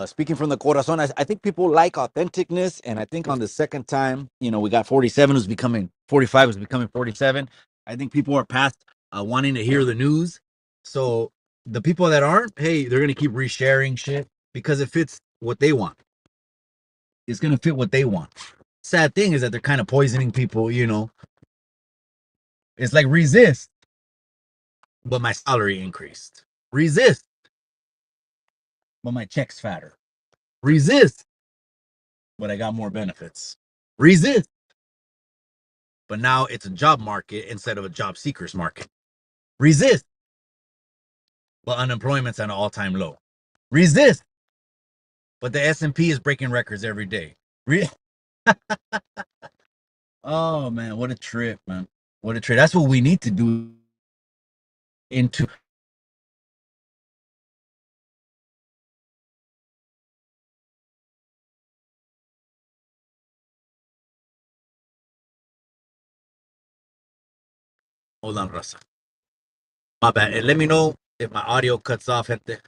Speaking from the corazon, I think people like authenticness, and I think on the second time, we got 47 who's becoming 45, who's becoming 47. I think people are past wanting to hear the news. So the people that aren't, hey, they're gonna keep resharing shit because it fits what they want. It's gonna fit what they want. Sad thing is that they're kind of poisoning people. It's like resist, but my salary increased. Resist, but my check's fatter. Resist, but I got more benefits. Resist, but now it's a job market instead of a job seekers market. Resist, but unemployment's at an all-time low. Resist, but the S&P is breaking records every day. Oh man, what a trip, man. What a trip. That's what we need to do into. Hold on, Russell. My bad. And let me know if my audio cuts off at the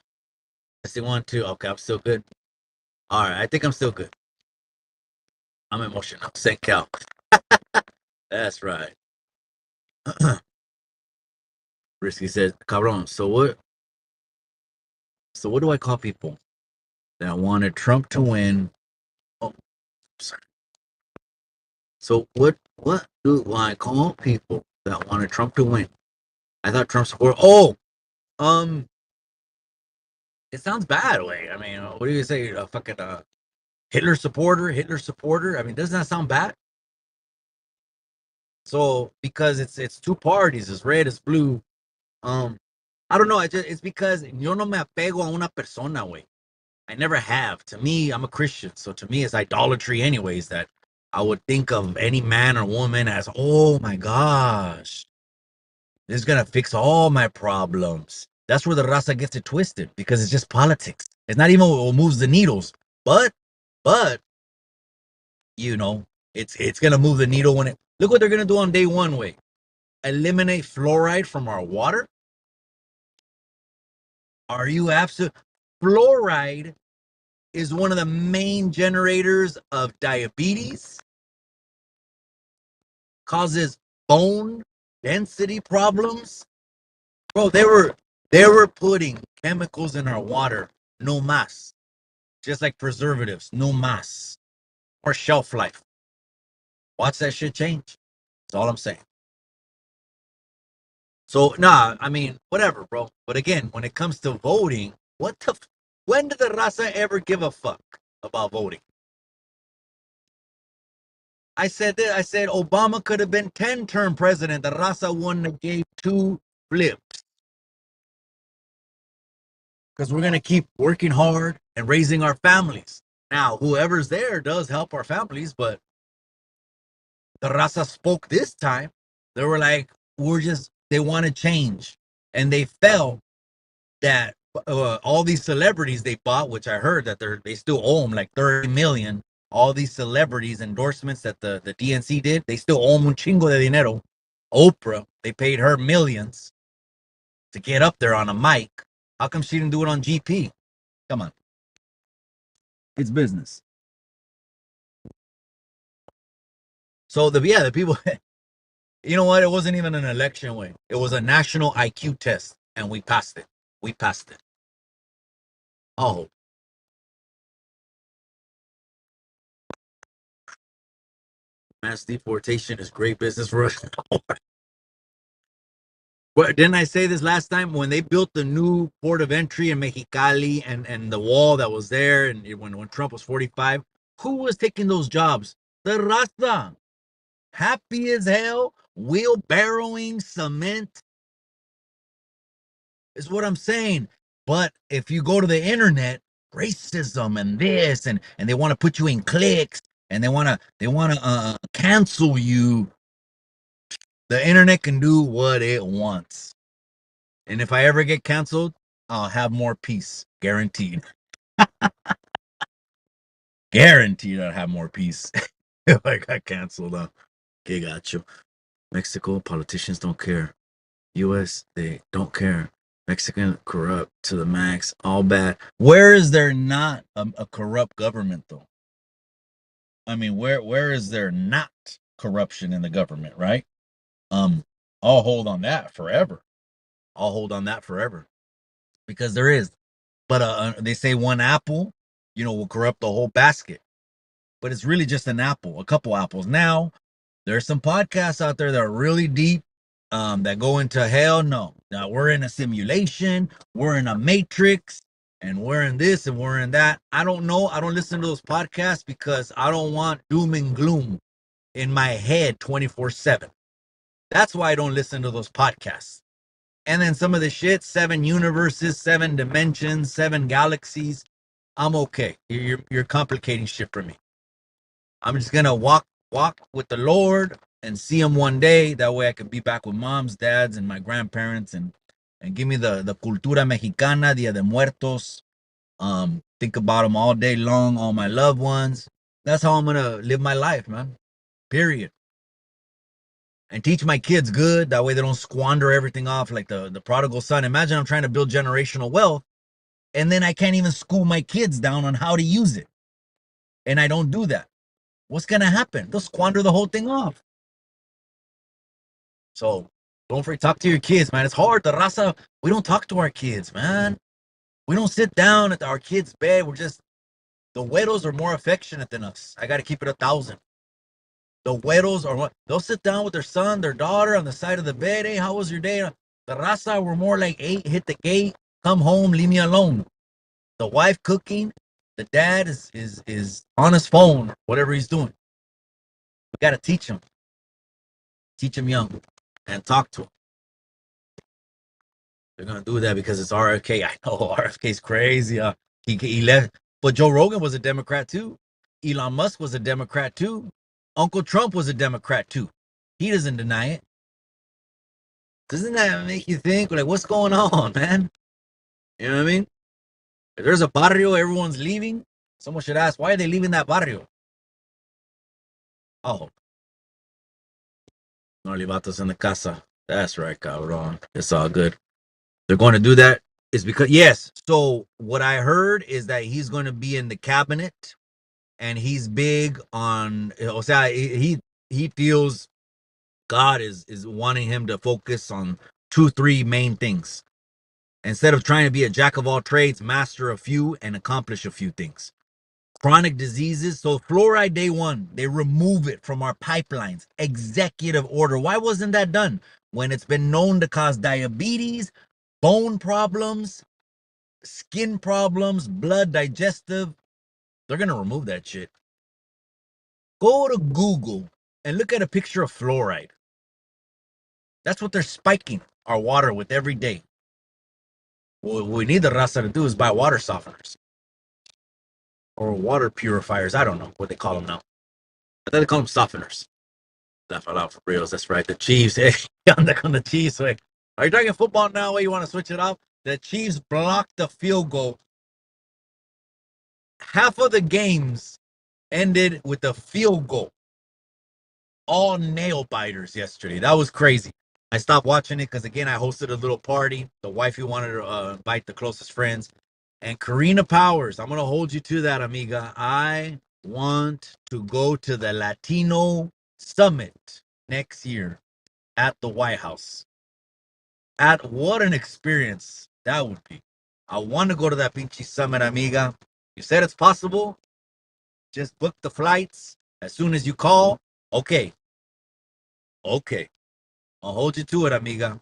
testing 1 2. Okay, I'm still good. All right, I think I'm still good. I'm emotional. St. Cal. That's right. Risky says, "Cabron. So what do I call people that wanted Trump to win? Oh, sorry. So what do I call people that wanted Trump to win? I thought Trump supported. Oh, um, it sounds bad. Way. I mean, what do you say? A fucking Hitler supporter. Hitler supporter. I mean, doesn't that sound bad? So because it's two parties, it's red, it's blue. Um, I don't know. It's because yo no me apego a una persona, way. I never have. To me, I'm a Christian, so to me, it's idolatry, anyways. That I would think of any man or woman as, oh my gosh, this is gonna fix all my problems. That's where the raza gets it twisted because it's just politics. It's not even what moves the needles, but but you know, it's gonna move the needle when it. Look what they're gonna do on day one. Way eliminate fluoride from our water. Are you absolute? Fluoride is one of the main generators of diabetes, causes bone density problems. Bro, they were putting chemicals in our water, no mas, just like preservatives, no mas, or shelf life. Watch that shit change. That's all I'm saying. So nah, I mean, whatever, bro. But again, when it comes to voting, when did the raza ever give a fuck about voting? I said that. I said Obama could have been 10-term president. The raza wouldn't have gave two flips because we're gonna keep working hard and raising our families. Now, whoever's there does help our families, but the raza spoke this time. They were like, they want to change, and they felt that all these celebrities they bought, which I heard that they still owe them like 30 million. All these celebrities endorsements that the DNC did, they still owe them un chingo de dinero. Oprah, they paid her millions to get up there on a mic. How come she didn't do it on GP? Come on, it's business. So the people, you know what? It wasn't even an election way. It was a national IQ test, and we passed it. We passed it. Oh, mass deportation is great business for us. But didn't I say this last time when they built the new port of entry in Mexicali and the wall that was there and when Trump was 45, who was taking those jobs? The Rasta, happy as hell, wheelbarrowing cement is what I'm saying. But if you go to the internet, racism and this and they want to put you in cliques and they want to cancel you. The internet can do what it wants. And if I ever get canceled, I'll have more peace. Guaranteed. Guaranteed I'll have more peace. If I got canceled. Okay, got you. Mexico, politicians don't care. US, they don't care. Mexican, corrupt to the max. All bad. Where is there not a corrupt government, though? I mean, where is there not corruption in the government, right? Um, I'll hold on that forever. I'll hold on that forever because there is. But they say one apple, will corrupt the whole basket. But it's really just an apple, a couple apples. Now, there's some podcasts out there that are really deep, that go into hell no. Now we're in a simulation, we're in a matrix, and we're in this and we're in that. I don't know. I don't listen to those podcasts because I don't want doom and gloom in my head 24/7. That's why I don't listen to those podcasts. And then some of the shit, 7 universes, 7 dimensions, 7 galaxies. I'm okay. You're complicating shit for me. I'm just gonna walk with the Lord and see him one day. That way I can be back with moms, dads, and my grandparents and give me the cultura mexicana, Dia de Muertos. Think about them all day long, all my loved ones. That's how I'm gonna live my life, man. Period. and teach my kids good. That way they don't squander everything off like the prodigal son. Imagine I'm trying to build generational wealth and then I can't even school my kids down on how to use it. And I don't do that. What's going to happen? They'll squander the whole thing off. So don't forget, talk to your kids, man. It's hard. The raza, we don't talk to our kids, man. We don't sit down at our kids' bed. We're just, the güeros are more affectionate than us. I got to keep it 1,000. The güeros are what? They'll sit down with their son, their daughter on the side of the bed. Hey, how was your day? The raza were more like, 8, hit the gate, come home, leave me alone. The wife cooking, the dad is on his phone, whatever he's doing. We got to teach him young, and talk to him. They're gonna do that because it's RFK. I know RFK's crazy. He left, but Joe Rogan was a Democrat too. Elon Musk was a Democrat too. Uncle Trump was a Democrat too. He doesn't deny it. Doesn't that make you think, like, what's going on, man? You know what I mean? If there's a barrio, everyone's leaving. Someone should ask, why are they leaving that barrio? Oh, no libatos in the casa. That's right, cabrón. It's all good. They're going to do that is because, yes. So what I heard is that he's going to be in the cabinet, and he's big on, o sea, he feels God is wanting him to focus on 2-3 main things instead of trying to be a jack of all trades, master a few, and accomplish a few things. Chronic diseases. So fluoride, day one, they remove it from our pipelines. Executive order. Why wasn't that done when it's been known to cause diabetes, bone problems, skin problems, blood, digestive? They're going to remove that shit. Go to Google and look at a picture of fluoride. That's what they're spiking our water with every day. What we need the raza to do is buy water softeners or water purifiers. I don't know what they call them now. I thought they call them softeners. Laugh out loud for reals. That's right. The Chiefs. Hey, on the Chiefs. Way. Are you talking football now? Where you want to switch it up? The Chiefs blocked the field goal. Half of the games ended with a field goal. All nail biters yesterday. That was crazy. I stopped watching it because, again, I hosted a little party. The wifey wanted to invite the closest friends. And Karina Powers, I'm going to hold you to that, amiga. I want to go to the Latino Summit next year at the White House. What an experience that would be. I want to go to that pinche summit, amiga. You said it's possible. Just book the flights as soon as you call. Okay. I'll hold you to it, amiga.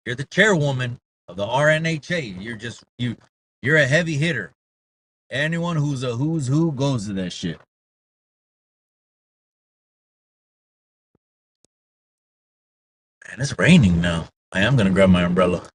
You're the chairwoman of the RNHA. You're a heavy hitter. Anyone who's a who's who goes to that shit. And it's raining now. I am gonna grab my umbrella.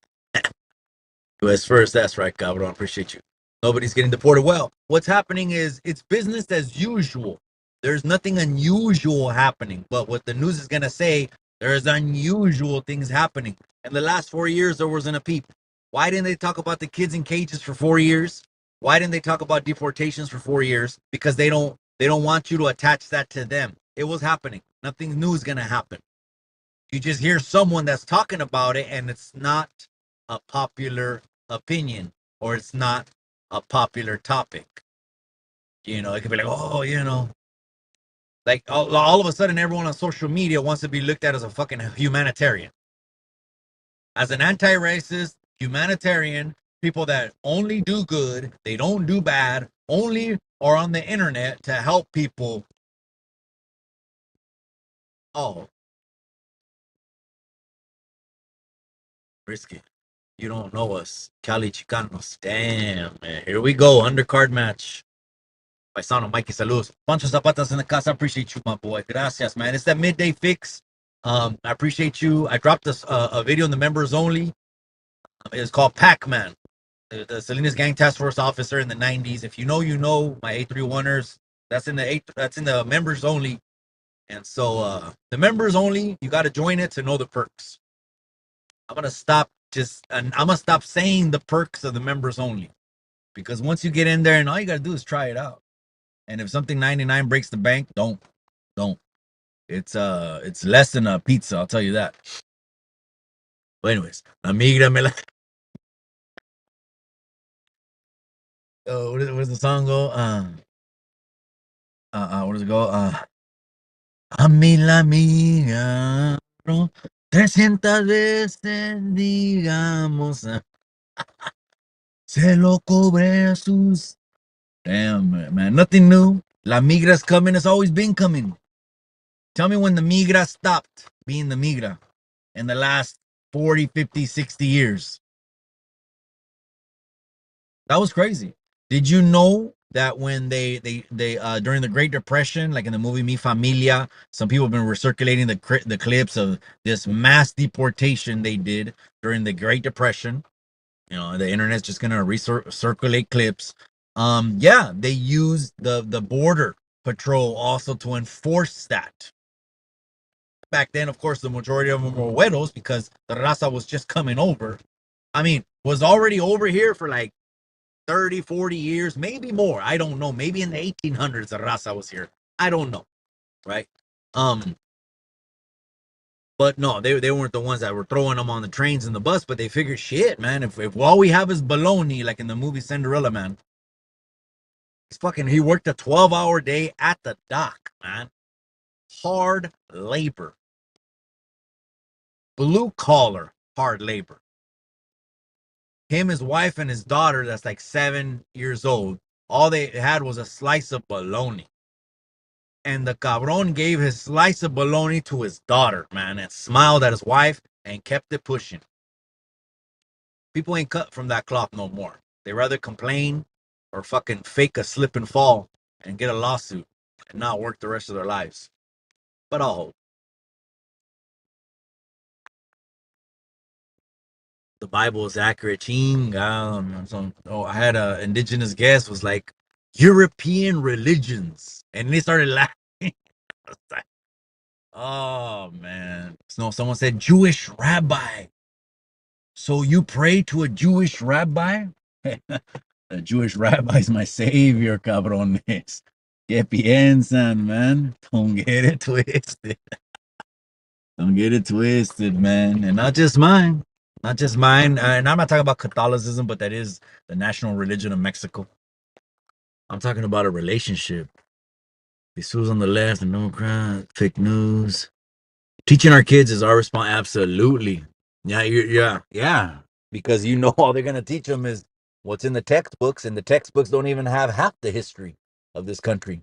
US first, that's right, cabrón. Appreciate you. Nobody's getting deported. Well, what's happening is it's business as usual. There's nothing unusual happening. But what the news is gonna say, there's unusual things happening. In the last 4 years, there wasn't a peep. Why didn't they talk about the kids in cages for 4 years? Why didn't they talk about deportations for 4 years? Because they don't want you to attach that to them. It was happening. Nothing new is gonna happen. You just hear someone that's talking about it, and it's not a popular opinion, or it's not a popular topic. It could be like, oh, like all of a sudden, everyone on social media wants to be looked at as a fucking humanitarian, as an anti-racist humanitarian. People that only do good, they don't do bad, only are on the internet to help people. Oh, risky. You don't know us, Cali Chicanos. Damn, man. Here we go. Undercard match. Paisano, Mikey, saludos. Pancho Zapatas in the casa. I appreciate you, my boy. Gracias, man. It's that midday fix. I appreciate you. I dropped this a video in the members only. It's called Pac-Man. The Salinas Gang Task Force officer in the 90s. If you know, you know. My A31ers. That's in the members only. And so the members only, you got to join it to know the perks. I'm gonna stop saying the perks of the members only, because once you get in there, and all you gotta do is try it out. And if something 99 breaks the bank, don't. It's less than a pizza, I'll tell you that. But anyways, la migra me la. What does the song go? What does it go? A mí la migra, bro, 300 veces, digamos, se lo cobré a sus. Damn, man, nothing new. La migra's coming. It's always been coming. Tell me when the migra stopped being the migra in the last 40, 50, 60 years. That was crazy. Did you know that when they during the Great Depression, like in the movie Mi Familia, some people have been recirculating the clips of this mass deportation they did during the Great Depression. You know, the internet's just gonna recirculate clips. Yeah, they used the border patrol also to enforce that. Back then, of course, the majority of them were widows because the raza was just coming over. I mean, was already over here for like 30, 40 years, maybe more. I don't know. Maybe in the 1800s, the raza was here. I don't know. Right. Um, but no, they weren't the ones that were throwing them on the trains and the bus, but they figured shit, man. If all we have is baloney, like in the movie Cinderella Man, he's fucking he worked a 12-hour day at the dock, man. Hard labor. Blue collar hard labor. Him, his wife, and his daughter, that's like 7 years old, all they had was a slice of bologna. And the cabron gave his slice of bologna to his daughter, man, and smiled at his wife and kept it pushing. People ain't cut from that cloth no more. They rather complain or fucking fake a slip and fall and get a lawsuit and not work the rest of their lives. But I'll hope. The Bible is accurate. Ching. I had a indigenous guest was like European religions, and they started laughing. Oh man! So someone said Jewish rabbi. So you pray to a Jewish rabbi? The Jewish rabbi is my savior, cabrones. ¿Qué piensan, man? Don't get it twisted. Don't get it twisted, man. And not just mine. Not just mine. And I'm not talking about Catholicism, but that is the national religion of Mexico. I'm talking about a relationship. Jesus on the left and no crime, fake news. Teaching our kids is our response. Absolutely. Yeah. Because you know all they're gonna teach them is what's in the textbooks, and the textbooks don't even have half the history of this country.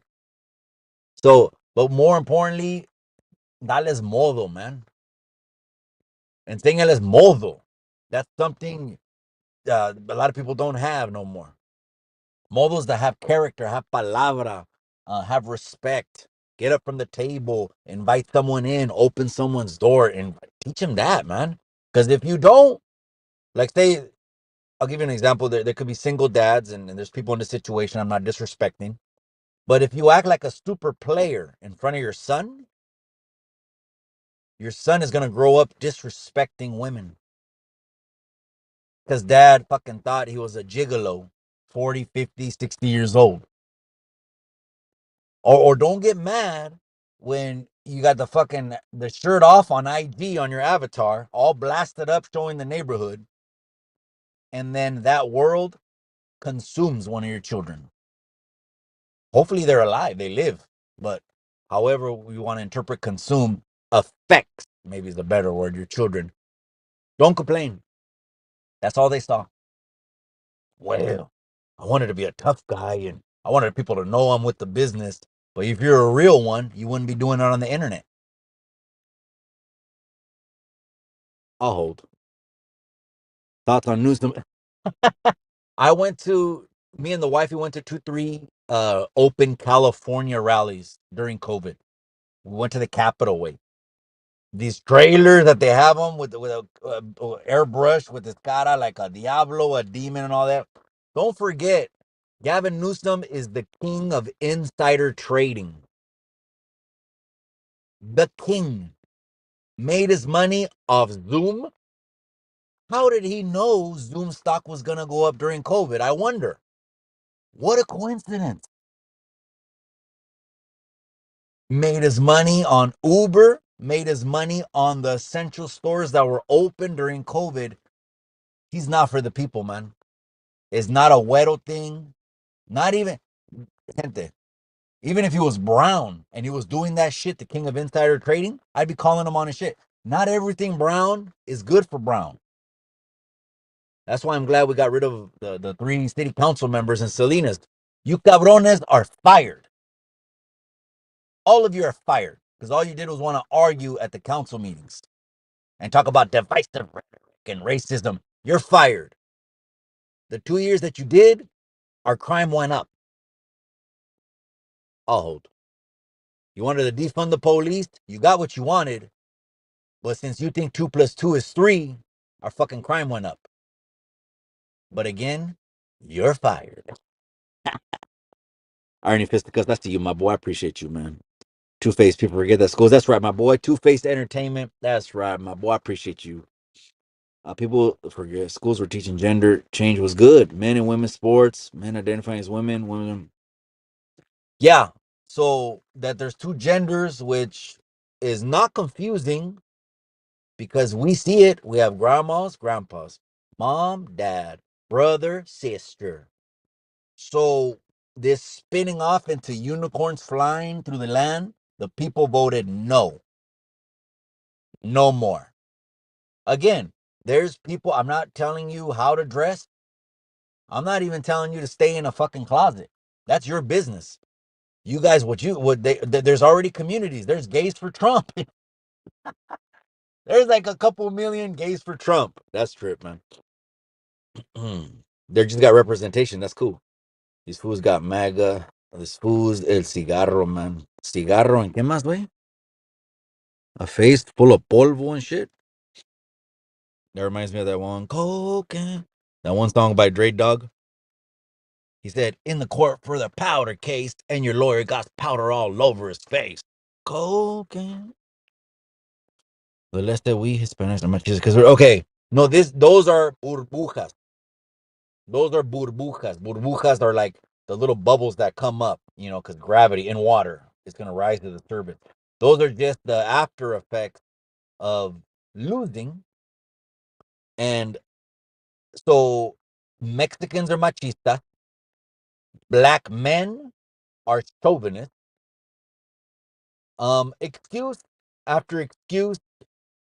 So, but more importantly, dales modo, man. Enséñales modo. That's something a lot of people don't have no more. Modos that have character, have palabra, have respect. Get up from the table, invite someone in, open someone's door, and teach them that, man. Because if you don't, like, say, I'll give you an example. There could be single dads, and there's people in this situation. I'm not disrespecting. But if you act like a super player in front of your son is going to grow up disrespecting women. Because dad fucking thought he was a gigolo, 40, 50, 60 years old. Or don't get mad when you got the shirt off on IG on your avatar, all blasted up, showing the neighborhood. And then that world consumes one of your children. Hopefully they're alive, they live. But however we want to interpret consume affects, maybe is the better word, your children. Don't complain. That's all they saw. Well, I wanted to be a tough guy and I wanted people to know I'm with the business. But if you're a real one, you wouldn't be doing it on the internet. I'll hold. Thoughts on news? I went to Me and the wife. We went to 2, 3 open California rallies during COVID. We went to the Capitol way. These trailers that they have them with a airbrush with his cara like a diablo, a demon, and all that. Don't forget, Gavin Newsom is the king of insider trading. The king made his money off Zoom. How did he know Zoom stock was gonna go up during COVID? I wonder. What a coincidence. made his money on Uber, made his money on the essential stores that were open during COVID. He's not for the people, man. It's not a Weddle thing. Not even, gente, even if he was brown and he was doing that shit, the king of insider trading, I'd be calling him on his shit. Not everything brown is good for brown. That's why I'm glad we got rid of the three city council members in Salinas. You cabrones are fired. All of you are fired because all you did was want to argue at the council meetings and talk about divisive rhetoric and racism. You're fired. The 2 years that you did, our crime went up. I'll hold. You wanted to defund the police, you got what you wanted, but since you think 2 + 2 is 3, our fucking crime went up. But again, you're fired. Irony Fisticuffs, that's to you, my boy. I appreciate you, man. Two-Faced people forget that schools. That's right, my boy. Two-Faced Entertainment. That's right, my boy. I appreciate you. People forget schools were teaching gender change was good. Men and women sports, men identifying as women, women. Yeah. So that there's two genders, which is not confusing because we see it. We have grandmas, grandpas, mom, dad, brother, sister. So this spinning off into unicorns flying through the land, the people voted no. No more. Again, there's people, I'm not telling you how to dress. I'm not even telling you to stay in a fucking closet. That's your business. You guys, there's already communities. There's gays for Trump. There's like a couple million gays for Trump. That's trip, man. They just got representation. That's cool. These fools got MAGA. This fools el cigarro, man. Cigarro and qué más, güey? A face full of polvo and shit. That reminds me of that one. Cocaine. That one song by Dre Dog. He said, in the court for the powder case, and your lawyer got powder all over his face. Cocaine. The less that we Hispanics are much because we're okay. No, those are burbujas. Those are burbujas. Burbujas are like the little bubbles that come up, because gravity in water is gonna rise to the surface. Those are just the after effects of losing. And so Mexicans are machistas, black men are chauvinists. Excuse after excuse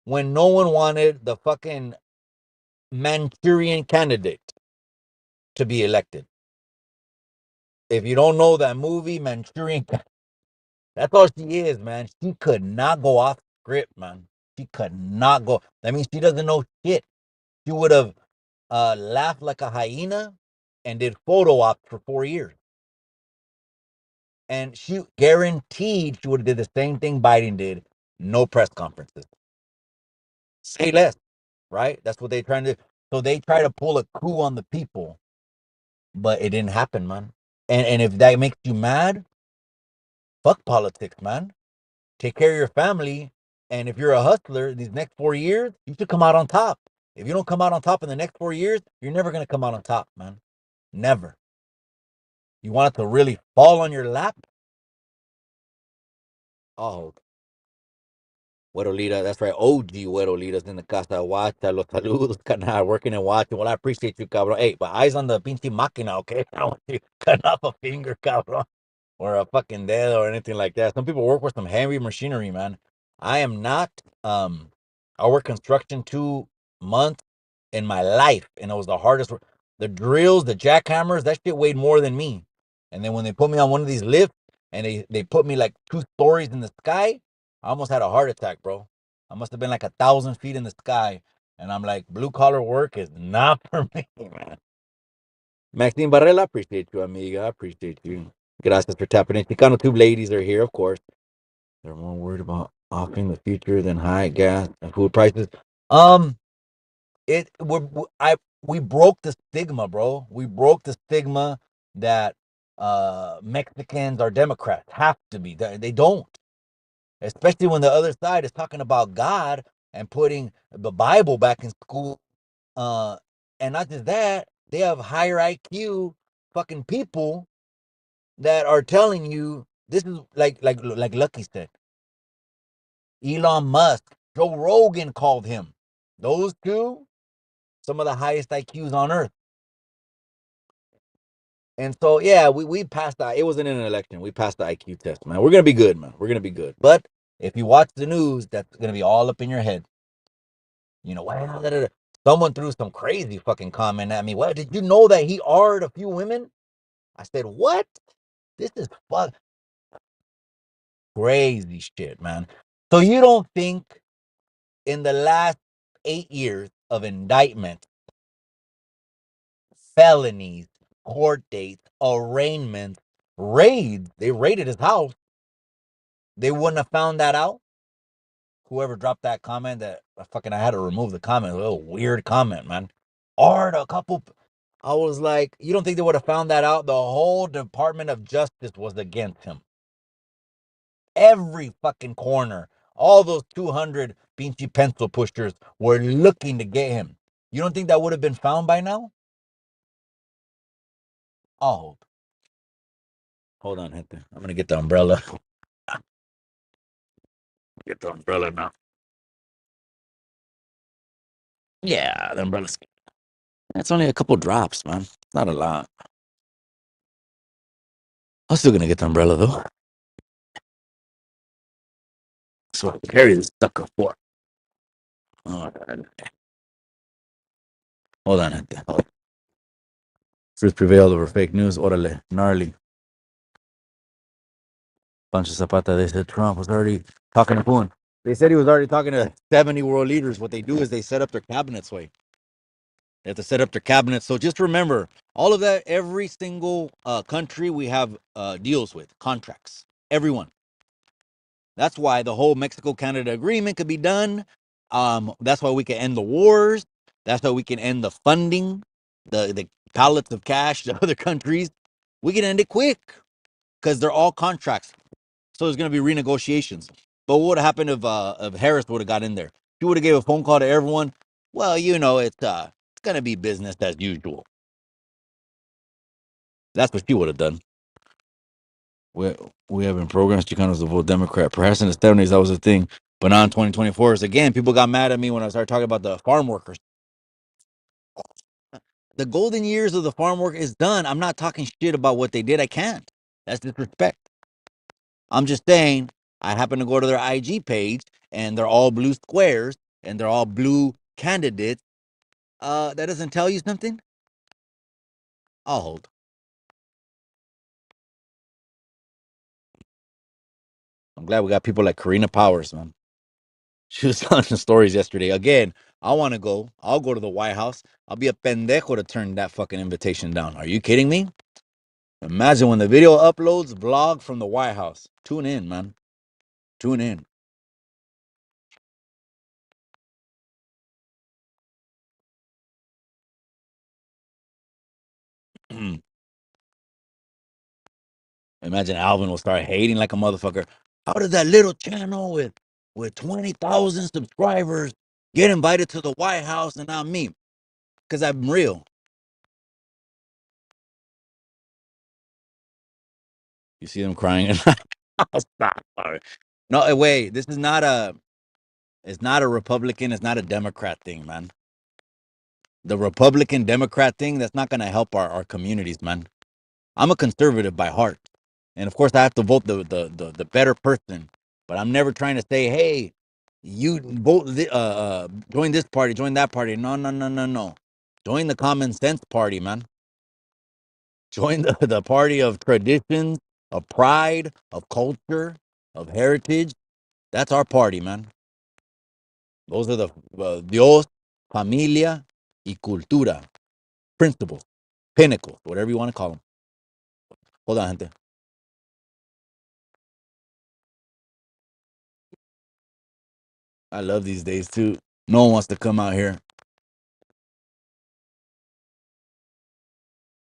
when no one wanted the fucking Manchurian candidate to be elected. If you don't know that movie, Manchurian, that's all she is, man. She could not go off script, man. She could not go. That means she doesn't know shit. She would have laughed like a hyena and did photo ops for 4 years. And she guaranteed she would have did the same thing Biden did. No press conferences. Say less, right? That's what they're trying to do. So they try to pull a coup on the people, but it didn't happen, man. And if that makes you mad, fuck politics, man. Take care of your family. And if you're a hustler, these next 4 years, you should come out on top. If you don't come out on top in the next 4 years, you're never going to come out on top, man. Never. You want it to really fall on your lap? Oh, Güerolita, that's right. OG Güerolitas in the casa. Watcha, los saludos, canal, working and watching. Well, I appreciate you, cabrón. Hey, but eyes on the pinche máquina, okay? I don't want you cut off a finger, cabrón, or a fucking dead or anything like that. Some people work with some heavy machinery, man. I am not. I worked construction 2 months in my life, and it was the hardest work. The drills, the jackhammers, that shit weighed more than me. And then when they put me on one of these lifts and they put me like 2 stories in the sky, I almost had a heart attack, bro. I must have been like 1,000 feet in the sky. And I'm like, blue collar work is not for me, man. Maxine Barrella, I appreciate you, amiga. I appreciate you. Gracias for tapping in. Chicano Tube ladies are here, of course. They're more worried about offering the future than high gas and food prices. Um, it we broke the stigma, bro. We broke the stigma that Mexicans are Democrats. Have to be. They don't. Especially when the other side is talking about God and putting the Bible back in school. And not just that, they have higher IQ fucking people that are telling you This is like Lucky said. Elon Musk, Joe Rogan called him. Those two, some of the highest IQs on earth. And so, yeah, we passed that. It wasn't an election. We passed the IQ test, man. We're gonna be good, man. We're gonna be good. But if you watch the news, that's gonna be all up in your head. You know, wow, someone threw some crazy fucking comment at me. What, did you know that he R'd a few women? I said, what? This is fuck crazy shit, man. So you don't think in the last 8 years of indictment, felonies, court dates, arraignments, raids, they raided his house, they wouldn't have found that out? Whoever dropped that comment, that fucking, I had to remove the comment. A little weird comment, man. Art a couple. I was like, you don't think they would have found that out? The whole Department of Justice was against him. Every fucking corner, all those 200 pinchy pencil pushers were looking to get him. You don't think that would have been found by now? Oh, hold on, gente. I'm gonna get the umbrella. Get the umbrella now. Yeah, the umbrella's. It's only a couple drops, man. It's not a lot. I'm still gonna get the umbrella though. So I can carry this sucker for. Oh, hold on, gente. Hold on. Truth prevailed over fake news. Orale, gnarly. Pancho Zapata, they said Trump was already talking to Putin. They said he was already talking to 70 world leaders. What they do is they set up their cabinets way. They have to set up their cabinets. So just remember, all of that, every single country we have deals with, contracts. Everyone. That's why the whole Mexico-Canada agreement could be done. That's why we can end the wars. That's why we can end the funding, the pallets of cash to other countries. We can end it quick because they're all contracts. So there's going to be renegotiations. But what would have happened if Harris would have got in there? She would have gave a phone call to everyone. Well, it's going to be business as usual. That's what she would have done. We we have in programs Chicanos to vote Democrat. Perhaps in the 70s that was a thing, but now in 2024 is again. People got mad at me when I started talking about the farm workers. The golden years of the farm work is done. I'm not talking shit about what they did. I can't. That's disrespect. I'm just saying, I happen to go to their IG page and they're all blue squares and they're all blue candidates. That doesn't tell you something? I'll hold. I'm glad we got people like Karina Powers, man. She was telling the stories yesterday. Again, I want to go. I'll go to the White House. I'll be a pendejo to turn that fucking invitation down. Are you kidding me? Imagine when the video uploads, vlog from the White House. Tune in, man. Tune in. Imagine Alvin will start hating like a motherfucker. How did that little channel with 20,000 subscribers get invited to the White House and not me? Because I'm real. You see them crying. Stop. No, wait. This is not a. It's not a Republican. It's not a Democrat thing, man. The Republican Democrat thing, that's not going to help our communities, man. I'm a conservative by heart. And of course, I have to vote the better person. But I'm never trying to say, hey, you vote, join this party, join that party. No, no, no, no, no. Join the common sense party, man. Join the party of traditions, of pride, of culture, of heritage. That's our party, man. Those are the Dios, familia, y cultura. Principles, pinnacles, whatever you want to call them. Hold on, gente. I love these days too. No one wants to come out here.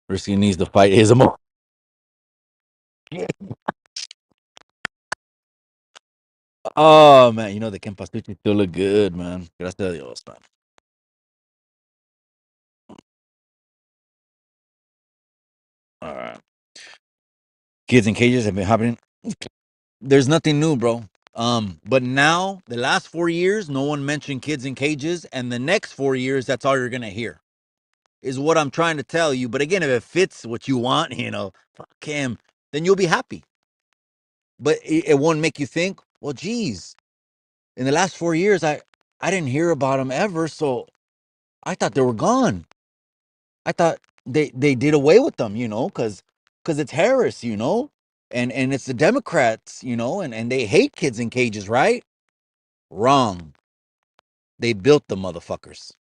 Risky needs to fight his emo. Oh man, the Kempasuchi still look good, man. Gracias a Dios, man. All right. Kids in cages have been happening. There's nothing new, bro. But now the last 4 years, no one mentioned kids in cages, and the next 4 years, that's all you're gonna hear. Is what I'm trying to tell you. But again, if it fits what you want, fuck him, then you'll be happy. But it won't make you think, well, geez, in the last 4 years, I didn't hear about them ever, so I thought they were gone. I thought they did away with them, because it's Harris, and it's the Democrats, and they hate kids in cages, right? Wrong. They built the motherfuckers.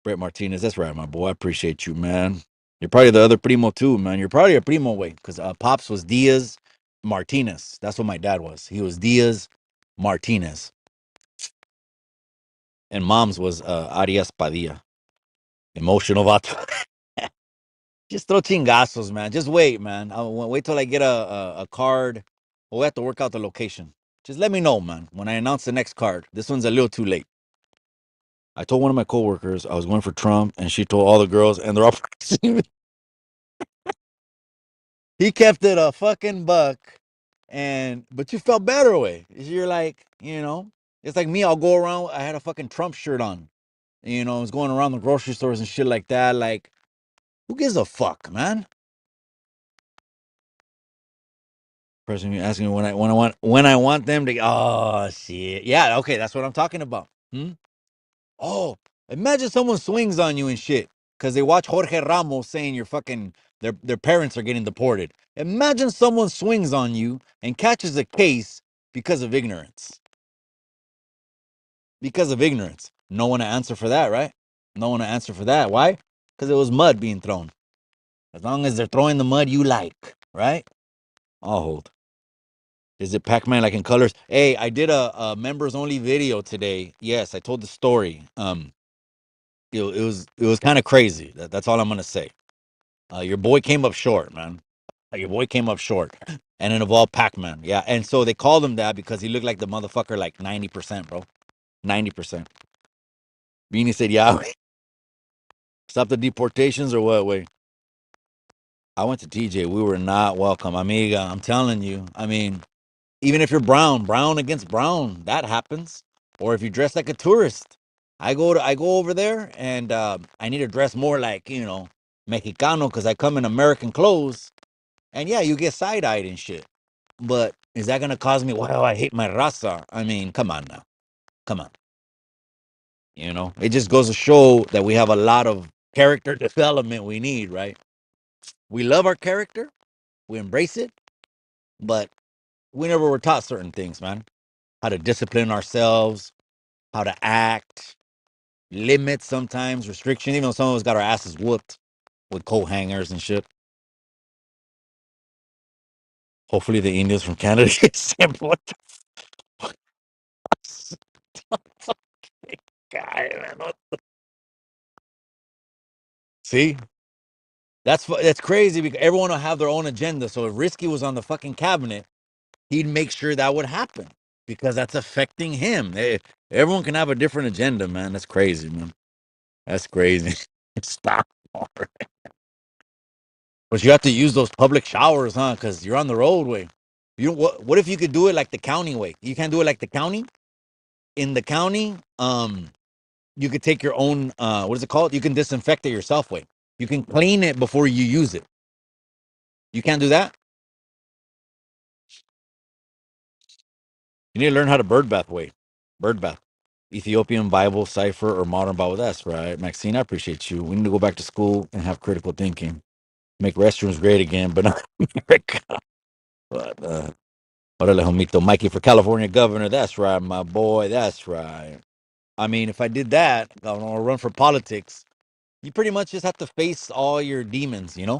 Brett Martinez, that's right, my boy. I appreciate you, man. You're probably the other primo too, man. You're probably a primo way because Pops was Diaz Martinez. That's what my dad was. He was Diaz Martinez, and Mom's was Arias Padilla. Emotional vato. Just throw chingazos, man. Just wait, man. Wait till I get a card. We'll have to work out the location. Just let me know, man, when I announce the next card. This one's a little too late. I told one of my coworkers I was going for Trump, and she told all the girls, and they're all praising me. He kept it a fucking buck, but you felt better way. You're like, it's like me. I'll go around. I had a fucking Trump shirt on. I was going around the grocery stores and shit like that. Like, who gives a fuck, man? Person asking me when I want them to. Oh shit, yeah, okay, that's what I'm talking about. Oh, imagine someone swings on you and shit because they watch Jorge Ramos saying your fucking their parents are getting deported. Imagine someone swings on you and catches a case because of ignorance. Because of ignorance, no one to answer for that, right? No one to answer for that. Why? Because it was mud being thrown. As long as they're throwing the mud you like, right? I'll hold. Is it Pac-Man like in colors? Hey, I did a members only video today. Yes, I told the story. It was kind of crazy. That's all I'm gonna say. Your boy came up short, man. Your boy came up short, and it involved Pac-Man. Yeah, and so they called him that because he looked like the motherfucker, like 90%, bro. 90%. Beanie said, "Yeah, stop the deportations or what? Wait." I went to TJ. We were not welcome, amiga. I'm telling you. I mean, even if you're brown against brown, that happens. Or if you dress like a tourist, I go over there and I need to dress more like Mexicano because I come in American clothes, and yeah, you get side eyed and shit. But is that gonna cause me? Wow, I hate my raza. I mean, come on now, come on. It just goes to show that we have a lot of character development we need, right? We love our character, we embrace it, but we never were taught certain things, man. How to discipline ourselves, how to act, limits sometimes, restriction. Even though some of us got our asses whooped with coat hangers and shit. Hopefully the Indians from Canada get sent. What the fuck, guy, man? See, that's crazy because everyone will have their own agenda. So if Risky was on the fucking cabinet, he'd make sure that would happen because that's affecting him. Everyone can have a different agenda, man. That's crazy, man. That's crazy. Stop. But you have to use those public showers, huh? Because you're on the roadway. What if you could do it like the county way? You can't do it like the county. In the county, you could take your own. What is it called? You can disinfect it yourself. Way you can clean it before you use it. You can't do that. You need to learn how to bird bath. Way bird bath. Ethiopian Bible cipher or modern Bible. That's right, Maxine. I appreciate you. We need to go back to school and have critical thinking. Make restrooms great again, but not America. But Correle, homito. Mikey for California governor. That's right, my boy. That's right. I mean, if I did that, I want to run for politics. You pretty much just have to face all your demons. You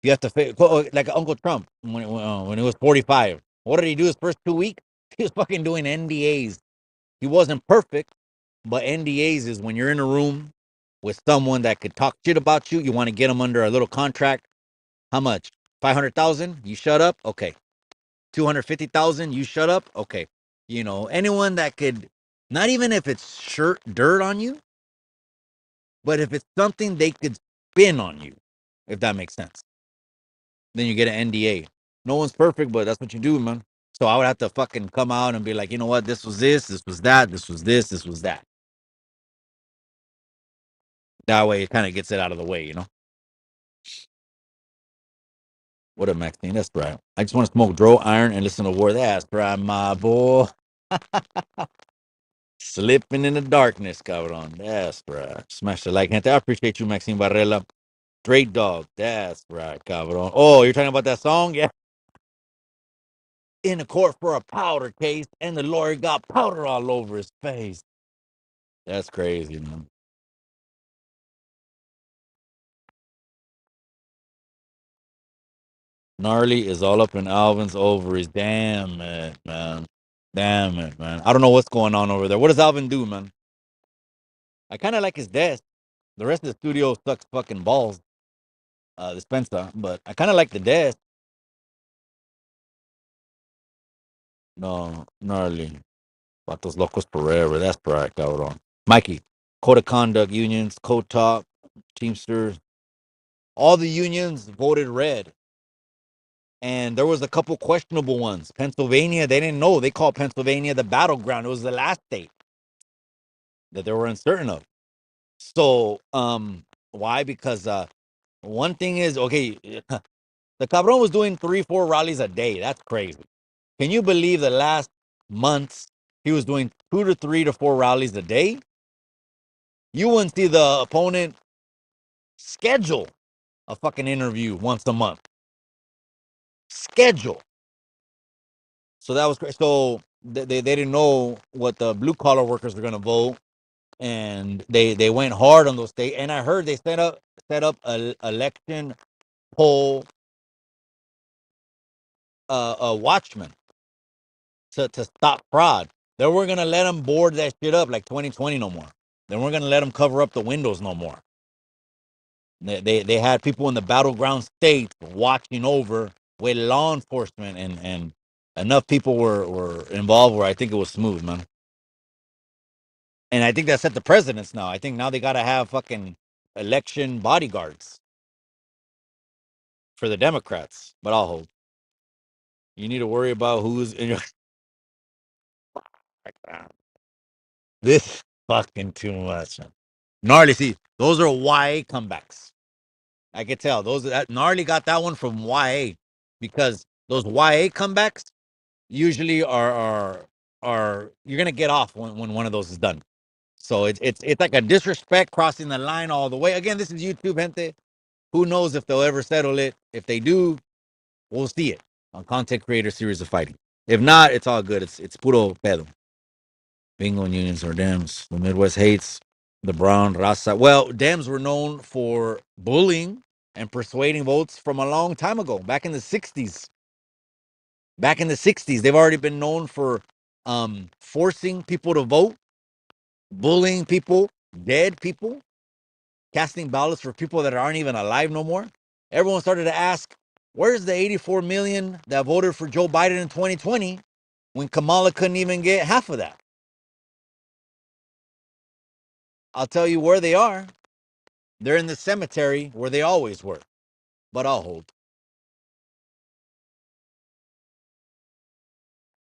have to face like Uncle Trump when he was 45. What did he do his first 2 weeks? He was fucking doing NDAs. He wasn't perfect, but NDAs is when you're in a room with someone that could talk shit about you. You want to get them under a little contract. How much? 500,000? You shut up. Okay. 250,000, you shut up. Okay. Anyone that could, not even if it's dirt on you, but if it's something they could spin on you. if that makes sense. Then you get an NDA. No one's perfect, but that's what you do, man. So I would have to fucking come out and be like, you know what, this was that, this was this was that. That way it kind of gets it out of the way, you know? What up, Maxine? That's right. I just want to smoke Dro Iron and listen to War. That's right, my boy. Slipping in the darkness, cabron. That's right. Smash the like, gente. I appreciate you, Maxine Barrella. Straight dog. That's right, cabron. Oh, you're talking about that song? Yeah. In the court for a powder case, and the lawyer got powder all over his face. That's crazy, man. Gnarly is all up in Alvin's ovaries. Damn it, man. Damn it, man. I don't know what's going on over there. What does Alvin do, man? I kind of like his desk. The rest of the studio sucks fucking balls. Dispensa, but I kind of like the desk. No, gnarly. Vatos locos forever. That's right, cabrón. Mikey, code of conduct unions, code talk, Teamsters. All the unions voted red. And there was a couple questionable ones. Pennsylvania, they didn't know. They called Pennsylvania the battleground. It was the last state that they were uncertain of. So, why? Because one thing is, okay, the cabron was doing 3, 4 rallies a day. That's crazy. Can you believe the last months he was doing 2 to 3 to 4 rallies a day? You wouldn't see the opponent schedule a fucking interview once a month. Schedule. So that was crazy. So they didn't know what the blue collar workers were gonna vote, and they went hard on those states. And I heard they set up a election poll a watchman to stop fraud. They weren't gonna let them board that shit up like 2020 no more. They weren't gonna let them cover up the windows no more. They had people in the battleground states watching over with law enforcement, and enough people were involved where I think it was smooth, man. And I think that set the precedents now. I think now they gotta have fucking election bodyguards for the Democrats. But I'll hold. You need to worry about who's in your this fucking too much. Man. Gnarly, see, those are YA comebacks. I could tell those that Gnarly got that one from YA because those YA comebacks usually are you're gonna get off when one of those is done. So it's like a disrespect crossing the line all the way. Again, this is YouTube, gente. Who knows if they'll ever settle it? If they do, we'll see it on Content Creator Series of Fighting. If not, it's all good. It's puro pedo. Bingo and unions are Dems. The Midwest hates the brown raza. Well, Dems were known for bullying and persuading votes from a long time ago, back in the 60s. Back in the 60s, they've already been known for forcing people to vote, bullying people, dead people, casting ballots for people that aren't even alive no more. Everyone started to ask, where's the 84 million that voted for Joe Biden in 2020 when Kamala couldn't even get half of that? I'll tell you where they are. They're in the cemetery where they always were. But I'll hold.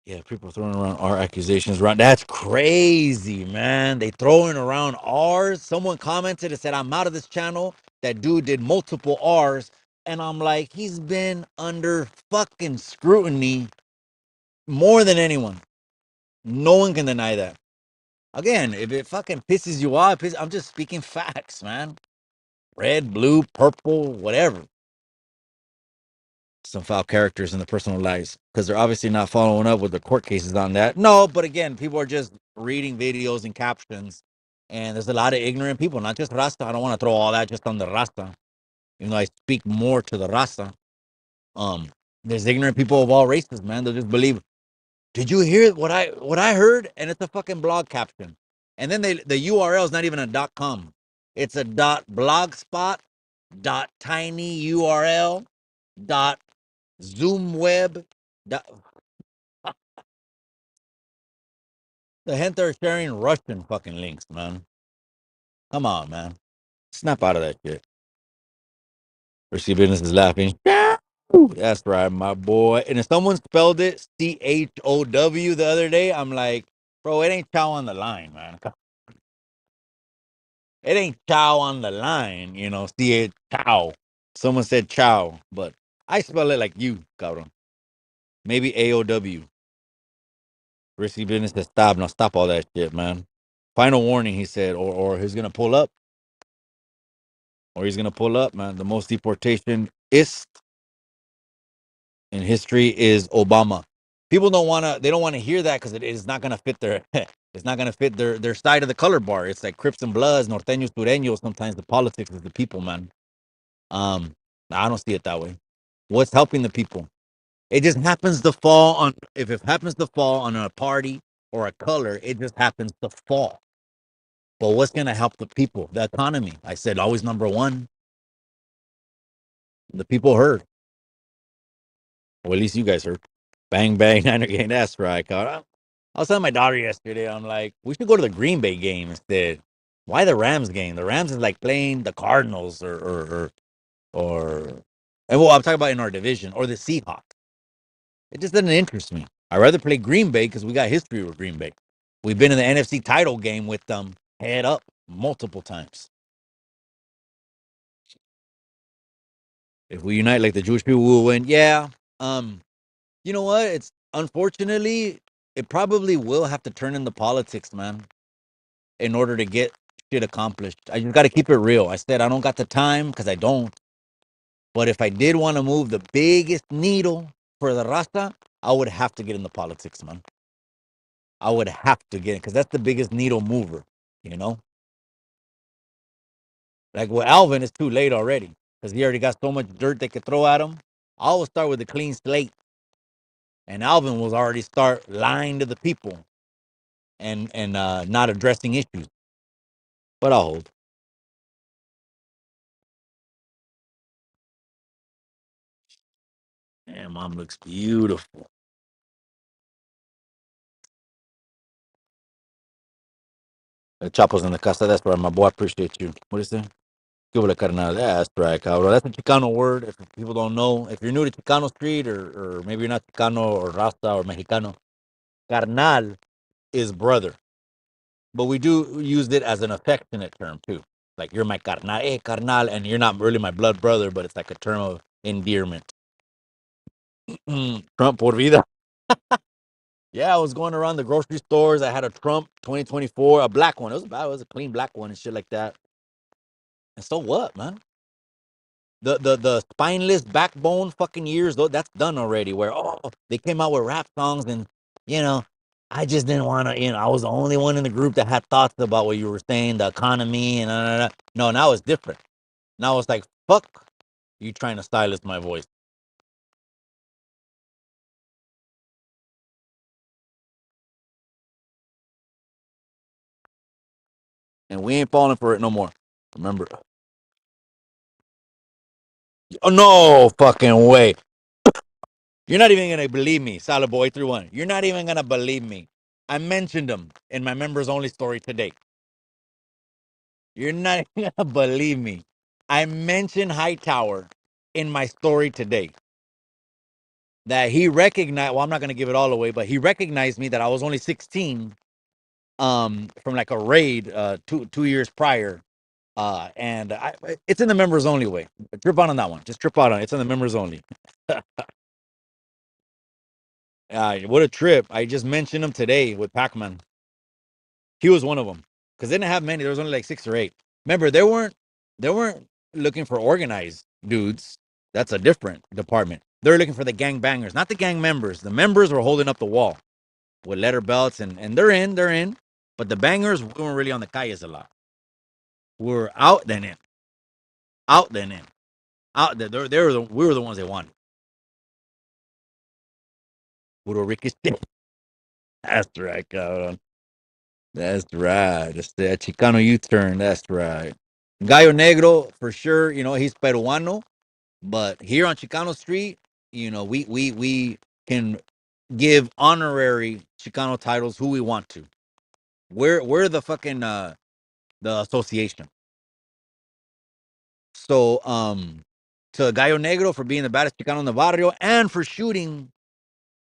Yeah, people throwing around our accusations around. That's crazy, man. They throwing around R's. Someone commented and said, I'm out of this channel. That dude did multiple R's. And I'm like, he's been under fucking scrutiny more than anyone. No one can deny that. Again, if it fucking pisses you off, I'm just speaking facts, man. Red, blue, purple, whatever. Some foul characters in the personal lives because they're obviously not following up with the court cases on that. No, but again, people are just reading videos and captions, and there's a lot of ignorant people, not just Rasta. I don't want to throw all that just on the Rasta, even though I speak more to the Rasta. There's ignorant people of all races, man. They'll just believe. Did you hear what I heard? And it's a fucking blog caption, and then the URL is not even a .com. It's a .blogspot .tiny URL Zoom web. The gente are sharing Russian fucking links, man. Come on, man. Snap out of that shit. Risky Business is laughing. That's right, my boy. And if someone spelled it Chow the other day, I'm like, bro, it ain't Chow on the line, man. It ain't Chow on the line, see it Chow. Someone said Chow, but I spell it like you, cabrón. Maybe AOW. Risky Business says stop. Now stop all that shit, man. Final warning, he said, or he's gonna pull up, man. The most deportation is in history is Obama. People they don't wanna hear that because it is not gonna fit their it's not gonna fit their side of the color bar. It's like Crips and Bloods, Norteños, Sureños. Sometimes the politics is the people, man. Um, I don't see it that way. What's helping the people? It just happens to fall on if it happens to fall on a party or a color, it just happens to fall. But what's gonna help the people? The economy. I said always number one. The people heard. Well, at least you guys heard. Bang bang, Niner game. That's right. I was telling my daughter yesterday, I'm like, we should go to the Green Bay game instead. Why the Rams game? The Rams is like playing the Cardinals or and well, I'm talking about in our division or the Seahawks. It just doesn't interest me. I'd rather play Green Bay because we got history with Green Bay. We've been in the NFC title game with them head up multiple times. If we unite like the Jewish people, will win. Yeah. You know what? It's unfortunately it probably will have to turn into politics, man, in order to get shit accomplished. I just got to keep it real. I said I don't got the time because I don't. But if I did want to move the biggest needle for the Rasta, I would have to get into politics, man. I would have to get it because that's the biggest needle mover, you know? Like with Alvin, it's too late already because he already got so much dirt they could throw at him. I always start with a clean slate. And Alvin was already start lying to the people and not addressing issues. But I'll hold. Damn, mom looks beautiful. The Chapo's in the casa. That's right, my boy. I appreciate you. What is that? Que hola, carnal. That's right, cabrón. That's a Chicano word. If people don't know, if you're new to Chicano Street or maybe you're not Chicano or Rasta or Mexicano, carnal is brother. But we do use it as an affectionate term too. Like you're my carnal, hey carnal, and you're not really my blood brother, but it's like a term of endearment. Trump por vida. Yeah, I was going around the grocery stores. I had a Trump 2024, a black one. It was a clean black one and shit like that. And so what, man? The spineless backbone fucking years, though, that's done already. Where they came out with rap songs and you know, I just didn't want to. I was the only one in the group that had thoughts about what you were saying, the economy and no. Now it's different. Now it's like fuck you trying to silence my voice, and we ain't falling for it no more. Remember? Oh no fucking way! You're not even gonna believe me, Solid Boy 3-1. You're not even gonna believe me. I mentioned him in my members only story today. You're not gonna believe me. I mentioned Hightower in my story today. That he recognized. Well, I'm not gonna give it all away, but he recognized me that I was only 16. From like a raid, two years prior. And it's in the members only way. Trip out on that one. Just trip out on it. It's in the members only. What a trip! I just mentioned him today with Pac-Man. He was one of them because they didn't have many. There was only like 6 or 8. Remember, they weren't looking for organized dudes. That's a different department. They're looking for the gang bangers, not the gang members. The members were holding up the wall with letter belts, and they're in. But the bangers we weren't really on the calles a lot. We're out then in, out then in, out. We were the ones they wanted. Puro Ricky. That's right, cabrón. That's right. It's the Chicano U-turn. That's right. Gallo Negro, for sure, he's Peruano, but here on Chicano Street, we can give honorary Chicano titles who we want to. We're the fucking the association. So to Gallo Negro for being the baddest Chicano in the barrio and for shooting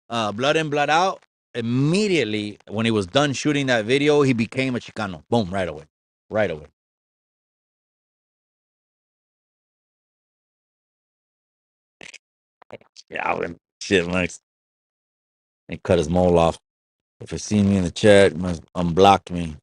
Blood In, Blood Out. Immediately, when he was done shooting that video, he became a Chicano. Boom, right away. Right away. Yeah, shit, Max. He cut his mole off. If you see me in the chat, you must unblock me.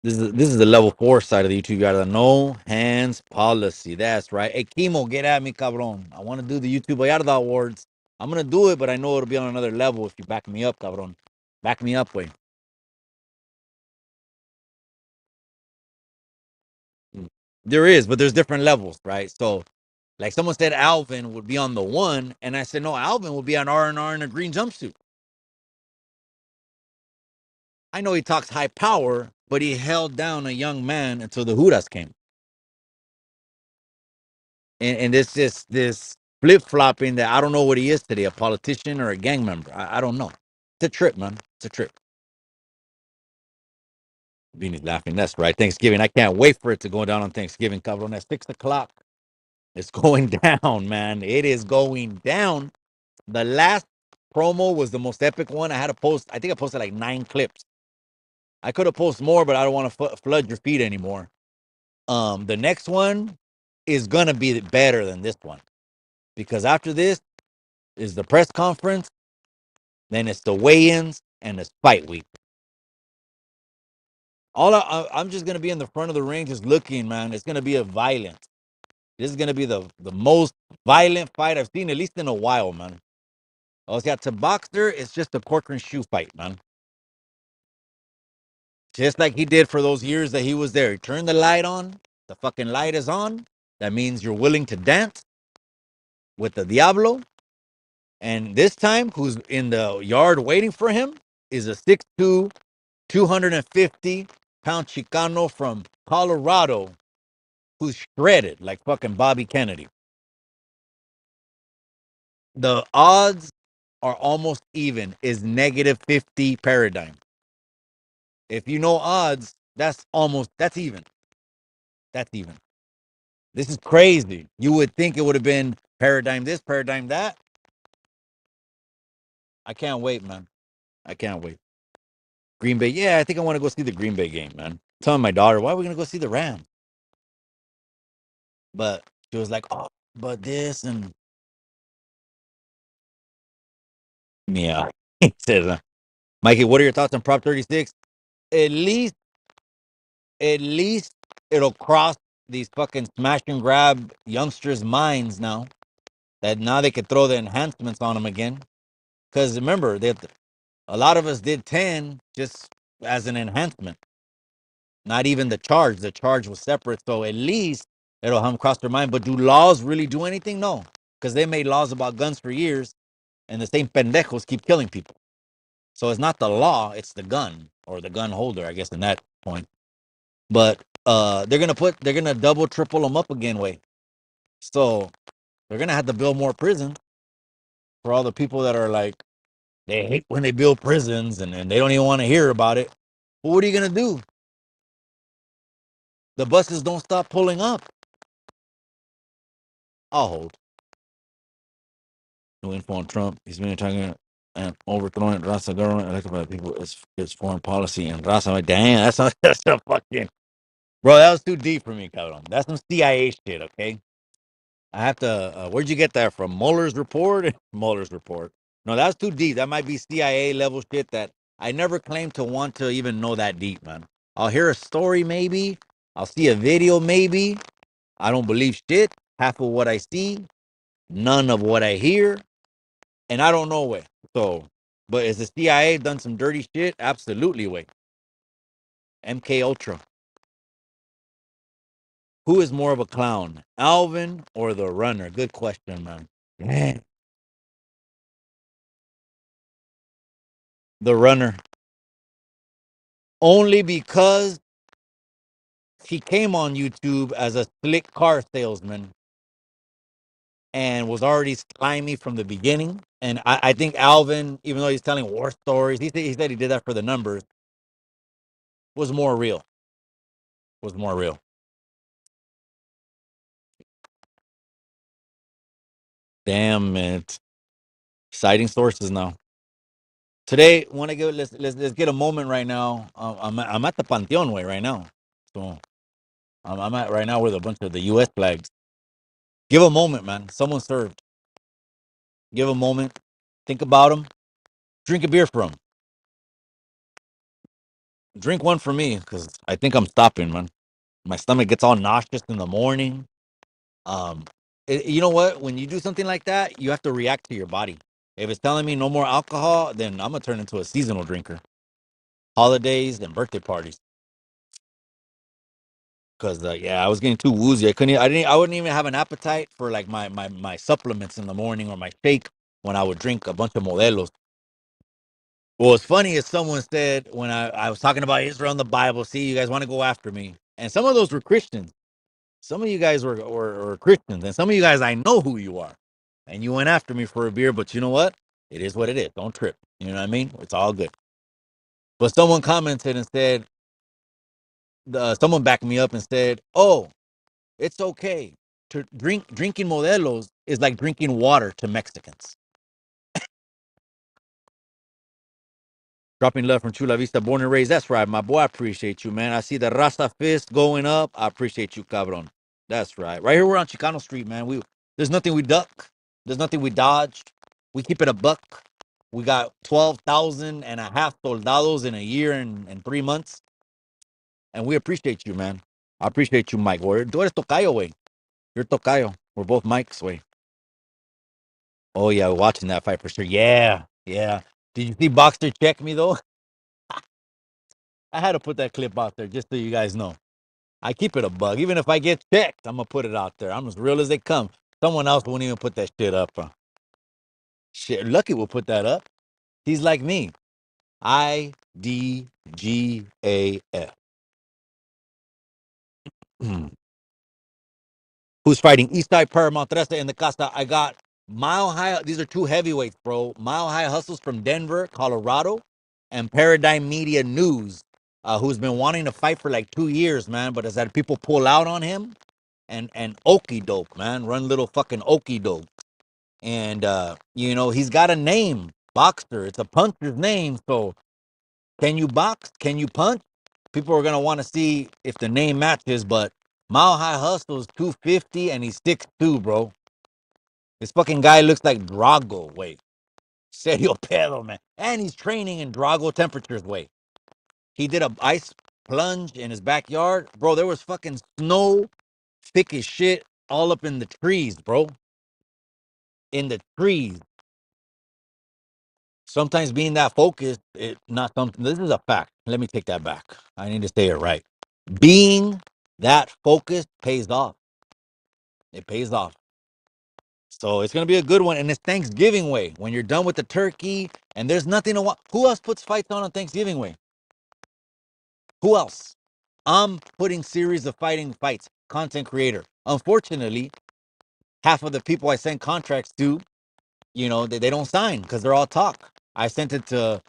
This is the level 4 side of the YouTube. You got the no hands policy. That's right. Hey, Chemo, get at me, cabron. I want to do the YouTube Bayarda Awards. I'm going to do it, but I know it'll be on another level if you back me up, cabron. Back me up, way. There is, but there's different levels, right? So, like someone said, Alvin would be on the 1, and I said, no, Alvin would be on R&R in a green jumpsuit. I know he talks high power, but he held down a young man until the Judas came. And this flip flopping that I don't know what he is today, a politician or a gang member. I don't know. It's a trip, man. It's a trip. Beanie's laughing. That's right. Thanksgiving. I can't wait for it to go down on Thanksgiving, cabrón. At 6 o'clock. It's going down, man. It is going down. The last promo was the most epic one. I had to post, I think I posted like 9 clips. I could have posted more, but I don't want to flood your feed anymore. The next one is gonna be better than this one. Because after this is the press conference. Then it's the weigh-ins and it's fight week. I'm just gonna be in the front of the ring, just looking, man. It's gonna be a violent. This is gonna be the most violent fight I've seen at least in a while, man. Oh, yeah, to Boxer, it's just a cork and shoe fight, man. Just like he did for those years that he was there. He turned the light on. The fucking light is on. That means you're willing to dance with the Diablo. And this time, who's in the yard waiting for him is a 6'2", 250-pound Chicano from Colorado who's shredded like fucking Bobby Kennedy. The odds are almost even. Is -50 paradigm. If you know odds, that's even. That's even. This is crazy. You would think it would have been paradigm this, paradigm that. I can't wait, man. I can't wait. Green Bay. Yeah, I think I want to go see the Green Bay game, man. I'm telling my daughter, why are we gonna go see the Rams? But she was like, oh, but this and yeah. He says, Mikey, what are your thoughts on Prop 36? At least, at least it'll cross these fucking smash and grab youngsters' minds now. That now they could throw the enhancements on them again. Because remember, that a lot of us did 10 just as an enhancement. Not even the charge. The charge was separate. So at least it'll have them cross their mind. But do laws really do anything? No. Because they made laws about guns for years. And the same pendejos keep killing people. So it's not the law, it's the gun or the gun holder, I guess, in that point. But they're gonna double, triple them up again, way. So they're gonna have to build more prisons for all the people that are like they hate when they build prisons and they don't even want to hear about it. But what are you gonna do? The buses don't stop pulling up. I'll hold. No info on Trump. He's been talking and overthrowing Raza government elected by the people. It's foreign policy and Raza. Like, damn, that's a fucking bro. That was too deep for me, cabrón. That's some CIA shit. Okay. I have to. Where'd you get that from? Mueller's report? Mueller's report. No, that's too deep. That might be CIA level shit that I never claimed to want to even know that deep, man. I'll hear a story, maybe. I'll see a video, maybe. I don't believe shit. Half of what I see, none of what I hear, and I don't know way. So, but is the CIA done some dirty shit? Absolutely, way. MK Ultra. Who is more of a clown, Alvin or the runner? Good question, man. Man, the runner. Only because he came on YouTube as a slick car salesman and was already slimy from the beginning. And I think Alvin, even though he's telling war stories, he said he did that for the numbers, was more real. Was more real. Damn it. Citing sources now. Today, want to give let's get a moment right now. I'm at the Panteon way right now, so I'm at right now with a bunch of the U.S. flags. Give a moment, man. Someone served. Give a moment. Think about them. Drink a beer for them. Drink one for me, because I think I'm stopping, man. My stomach gets all nauseous in the morning. Um, you know what? When you do something like that, you have to react to your body. If it's telling me no more alcohol, then I'm gonna turn into a seasonal drinker. Holidays and birthday parties. Cause yeah, I was getting too woozy. I wouldn't even have an appetite for like my supplements in the morning or my shake when I would drink a bunch of modelos. What was funny is someone said when I was talking about Israel and the Bible, see, you guys want to go after me. And some of those were Christians. Some of you guys were Christians, and some of you guys I know who you are. And you went after me for a beer, but you know what? It is what it is. Don't trip. You know what I mean? It's all good. But someone commented and said, someone backed me up and said, "Oh, it's okay to drinking Modelos is like drinking water to Mexicans." Dropping love from Chula Vista, born and raised. That's right, my boy. I appreciate you, man. I see the Rasta fist going up. I appreciate you, cabron. That's right. Right here, we're on Chicano Street, man. There's nothing we duck. There's nothing we dodged. We keep it a buck. We got 12,000 and a half soldados in a year and 3 months. And we appreciate you, man. I appreciate you, Mike. Tú eres Tocayo, way. You're Tocayo. We're both Mikes, way. Oh, yeah, watching that fight for sure. Yeah, yeah. Did you see Boxer check me, though? I had to put that clip out there just so you guys know. I keep it a bug. Even if I get checked, I'm going to put it out there. I'm as real as they come. Someone else won't even put that shit up. Shit, Lucky will put that up. He's like me. IDGAF. Who's fighting? Eastside Paramount Tresta in the Casa. I got Mile High. These are two heavyweights, bro. Mile High Hustles from Denver, Colorado, and Paradigm Media News, who's been wanting to fight for like 2 years, man, but has had people pull out on him. And okey doke, man. Run little fucking okey doke. And he's got a name, Boxer. It's a puncher's name. So can you box? Can you punch? People are gonna want to see if the name matches, but Mile High Hustle's 250 and he's 6'2", bro. This fucking guy looks like Drago. Wait. Serio pedo, man. And he's training in Drago temperatures. Wait. He did a ice plunge in his backyard. Bro, there was fucking snow thick as shit all up in the trees, bro. In the trees. Sometimes being that focused, it not something. This is a fact. Let me take that back. I need to say it right. Being that focused pays off. It pays off. So it's gonna be a good one, and it's Thanksgiving way. When you're done with the turkey, and there's nothing to watch. Who else puts fights on Thanksgiving way? Who else? I'm putting series of fighting fights. Content creator. Unfortunately, half of the people I send contracts to, they don't sign because they're all talk. I sent it to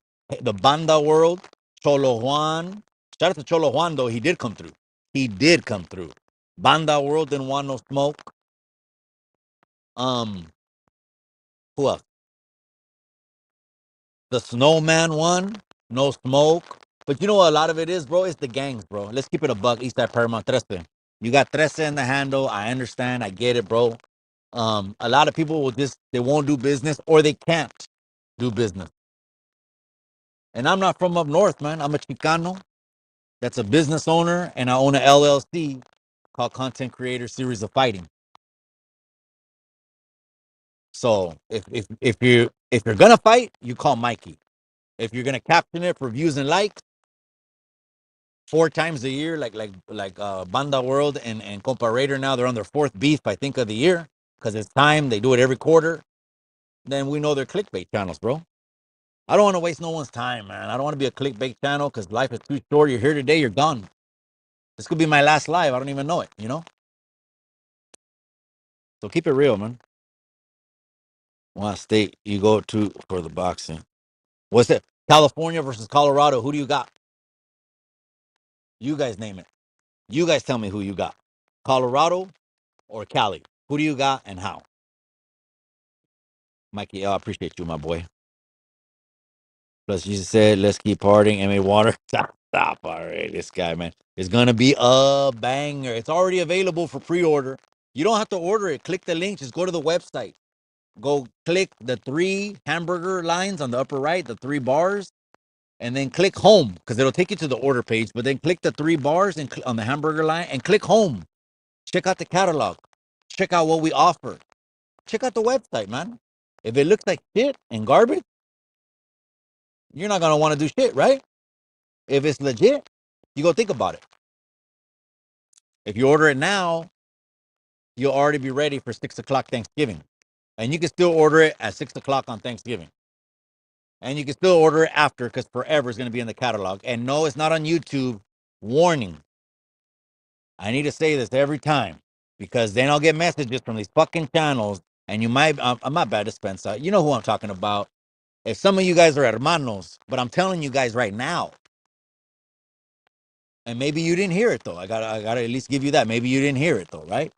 the Banda World, Cholo Juan. Shout out to Cholo Juan, though. He did come through. He did come through. Banda World didn't want no smoke. Um, who else? The Snowman one, no smoke. But you know what a lot of it is, bro? It's the gangs, bro. Let's keep it a buck. Eastside Paramount Treste. You got Treste in the handle. I understand. I get it, bro. A lot of people they won't do business or they can't do business. And I'm not from up north, man. I'm a Chicano that's a business owner, and I own a LLC called Content Creator Series of Fighting. So if you're gonna fight, you call Mikey. If you're gonna caption it for views and likes 4 times a year, like Banda World and Compa Raider, now they're on their fourth beef, I think, of the year, because it's time. They do it every quarter. Then we know they're clickbait channels, bro. I don't want to waste no one's time, man. I don't want to be a clickbait channel because life is too short. You're here today, you're gone. This could be my last live. I don't even know it. So keep it real, man. What state you go to for the boxing? What's it? California versus Colorado. Who do you got? You guys name it. You guys tell me who you got. Colorado or Cali? Who do you got and how? Mikey L, I appreciate you, my boy. Plus, you said, let's keep partying. MA Water. Stop already. This guy, man. It's going to be a banger. It's already available for pre order. You don't have to order it. Click the link. Just go to the website. Go click the 3 hamburger lines on the upper right, the 3 bars, and then click home because it'll take you to the order page. But then click the 3 bars and on the hamburger line and click home. Check out the catalog. Check out what we offer. Check out the website, man. If it looks like shit and garbage, you're not going to want to do shit, right? If it's legit, you go think about it. If you order it now, you'll already be ready for 6 o'clock Thanksgiving. And you can still order it at 6 o'clock on Thanksgiving. And you can still order it after because forever is going to be in the catalog. And no, it's not on YouTube. Warning. I need to say this every time because then I'll get messages from these fucking channels. And you might, I'm not bad dispenser. You know who I'm talking about. If some of you guys are hermanos, but I'm telling you guys right now, and maybe you didn't hear it though. I gotta at least give you that. Maybe you didn't hear it though, right?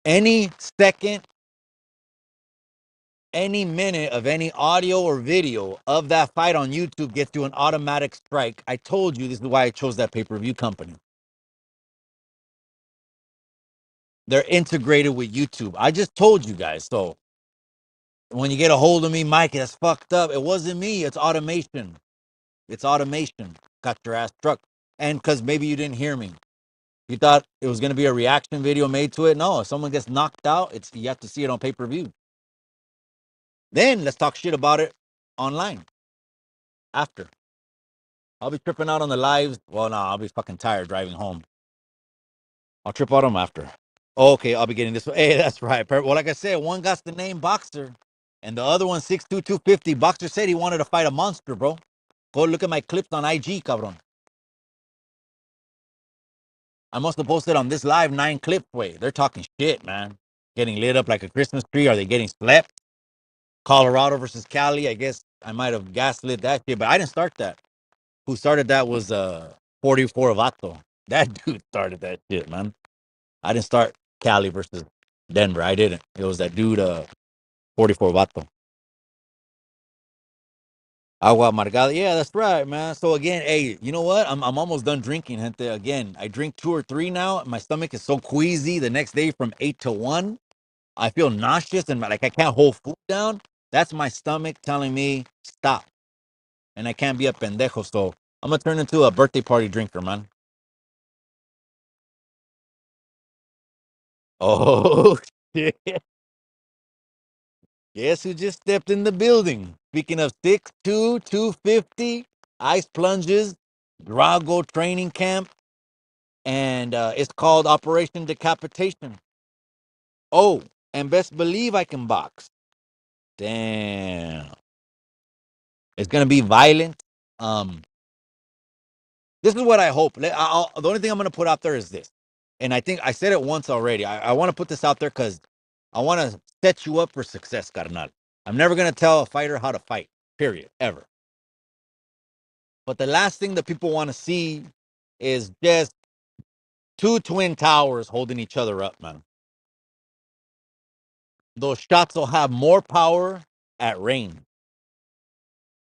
Any second, any minute of any audio or video of that fight on YouTube gets you an automatic strike. I told you this is why I chose that pay-per-view company. They're integrated with YouTube. I just told you guys. So when you get a hold of me, Mike, that's fucked up. It wasn't me. It's automation. It's automation. Got your ass struck. And because maybe you didn't hear me. You thought it was going to be a reaction video made to it. No, if someone gets knocked out, it's you have to see it on pay-per-view. Then let's talk shit about it online after. I'll be tripping out on the lives. Well, no, I'll be fucking tired driving home. I'll trip out on them after. Okay, I'll be getting this one. Hey, that's right. Well, like I said, one got the name Boxer, and the other one 6'2", 250. Boxer said he wanted to fight a monster, bro. Go look at my clips on IG, cabron. I must have posted on this live 9 clips. Wait, they're talking shit, man. Getting lit up like a Christmas tree. Are they getting slept? Colorado versus Cali. I guess I might have gaslit that shit, but I didn't start that. Who started that was 44 Vato. That dude started that shit, man. I didn't start Cali versus Denver. I didn't. It was that dude 44 Vato. Agua Amargada. Yeah, that's right, man. So again, hey, you know what? I'm almost done drinking, gente. Again, I drink 2 or 3 now. My stomach is so queasy. The next day from 8 to 1, I feel nauseous and like I can't hold food down. That's my stomach telling me stop. And I can't be a pendejo. So I'm gonna turn into a birthday party drinker, man. Oh shit. Guess who just stepped in the building? Speaking of 6'2", 250, ice plunges, Drago training camp, and it's called Operation Decapitation. Oh, and best believe I can box. Damn. It's gonna be violent. Um, this is what I hope. The only thing I'm gonna put out there is this, and I think I said it once already. I want to put this out there because I want to set you up for success, carnal. I'm never gonna tell a fighter how to fight. Period. Ever. But the last thing that people want to see is just 2 twin towers holding each other up, man. Those shots will have more power at range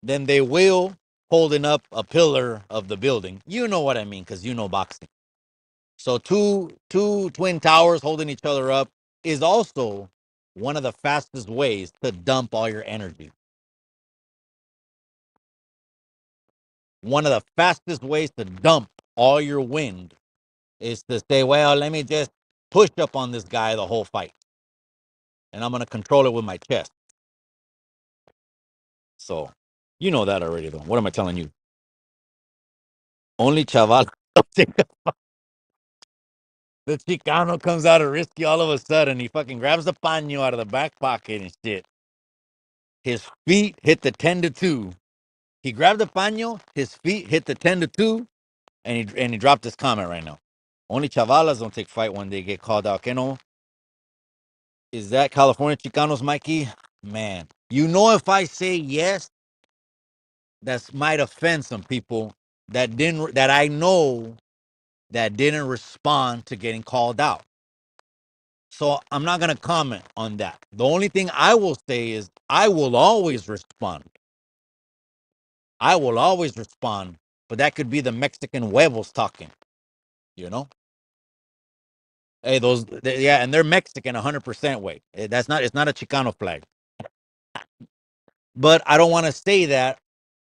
than they will holding up a pillar of the building. You know what I mean, because you know boxing. So two twin towers holding each other up is also one of the fastest ways to dump all your energy. One of the fastest ways to dump all your wind is to say, well, let me just push up on this guy the whole fight. And I'm going to control it with my chest. So, you know that already, though. What am I telling you? Only Chaval. The Chicano comes out of risky all of a sudden. He fucking grabs the paño out of the back pocket and shit. His feet hit the 10 to 2. He grabbed the paño, his feet hit the 10 to 2, and he dropped this comment right now. Only chavalas don't take fight when they get called out. Que no? Is that California Chicanos, Mikey? Man, you know if I say yes, that might offend some people that I know that didn't respond to getting called out. So I'm not gonna comment on that. The only thing I will say is I will always respond. I will always respond, but that could be the Mexican huevos talking, you know? Hey, yeah, and they're Mexican 100% way. That's not, it's not a Chicano flag. But I don't want to say that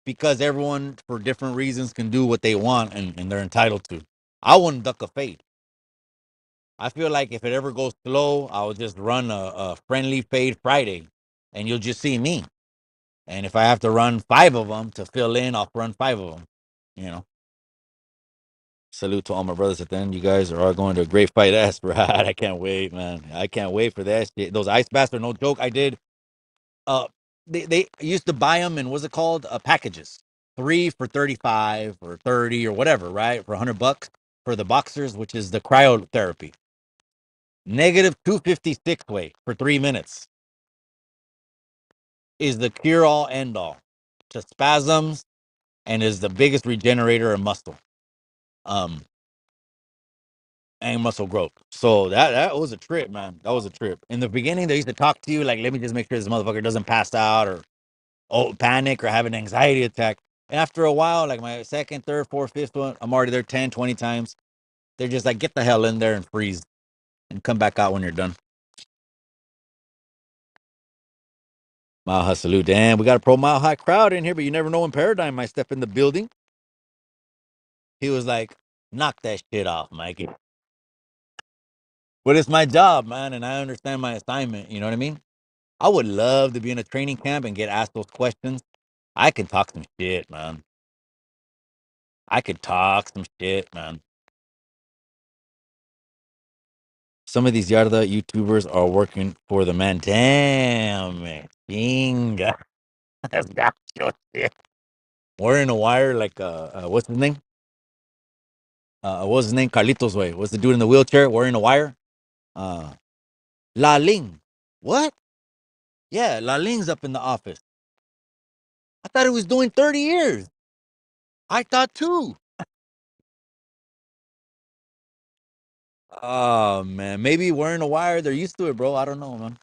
because everyone, for different reasons, can do what they want and they're entitled to. I wouldn't duck a fade. I feel like if it ever goes slow, I'll just run a friendly fade Friday and you'll just see me. And if I have to run five of them to fill in, I'll run five of them, you know? Salute to all my brothers at the end. You guys are all going to a great fight. That's right. I can't wait, man. I can't wait for that shit. Those ice baths are no joke. I did. Uh, they used to buy them in, what's it called? Packages, 3 for 35 or 30 or whatever, right? For $100 for the boxers, which is the cryotherapy. Negative 256 way for 3 minutes is the cure all end all to spasms and is the biggest regenerator of muscle. Um, and muscle growth. So that was a trip, man. That was a trip. In the beginning, they used to talk to you like, "Let me just make sure this motherfucker doesn't pass out or panic or have an anxiety attack." And after a while, like my second, third, fourth, fifth one, I'm already there 10, 20 times. They're just like, "Get the hell in there and freeze and come back out when you're done." Mile High salute. Damn, we got a pro Mile High crowd in here, but you never know when Paradigm might step in the building. He was like, "Knock that shit off, Mikey." But it's my job, man, and I understand my assignment. You know what I mean? I would love to be in a training camp and get asked those questions. I can talk some shit, man. I could talk some shit, man. Some of these Yarda YouTubers are working for the man. Damn it. Chinga. That's got your shit. Wearing a wire like, what's his name? What's his name? Carlitos way. What's the dude in the wheelchair wearing a wire? Uh, La Ling. What? Yeah, La Ling's up in the office. I thought he was doing 30 years. I thought too. Oh, man. Maybe wearing a wire, they're used to it, bro. I don't know, man.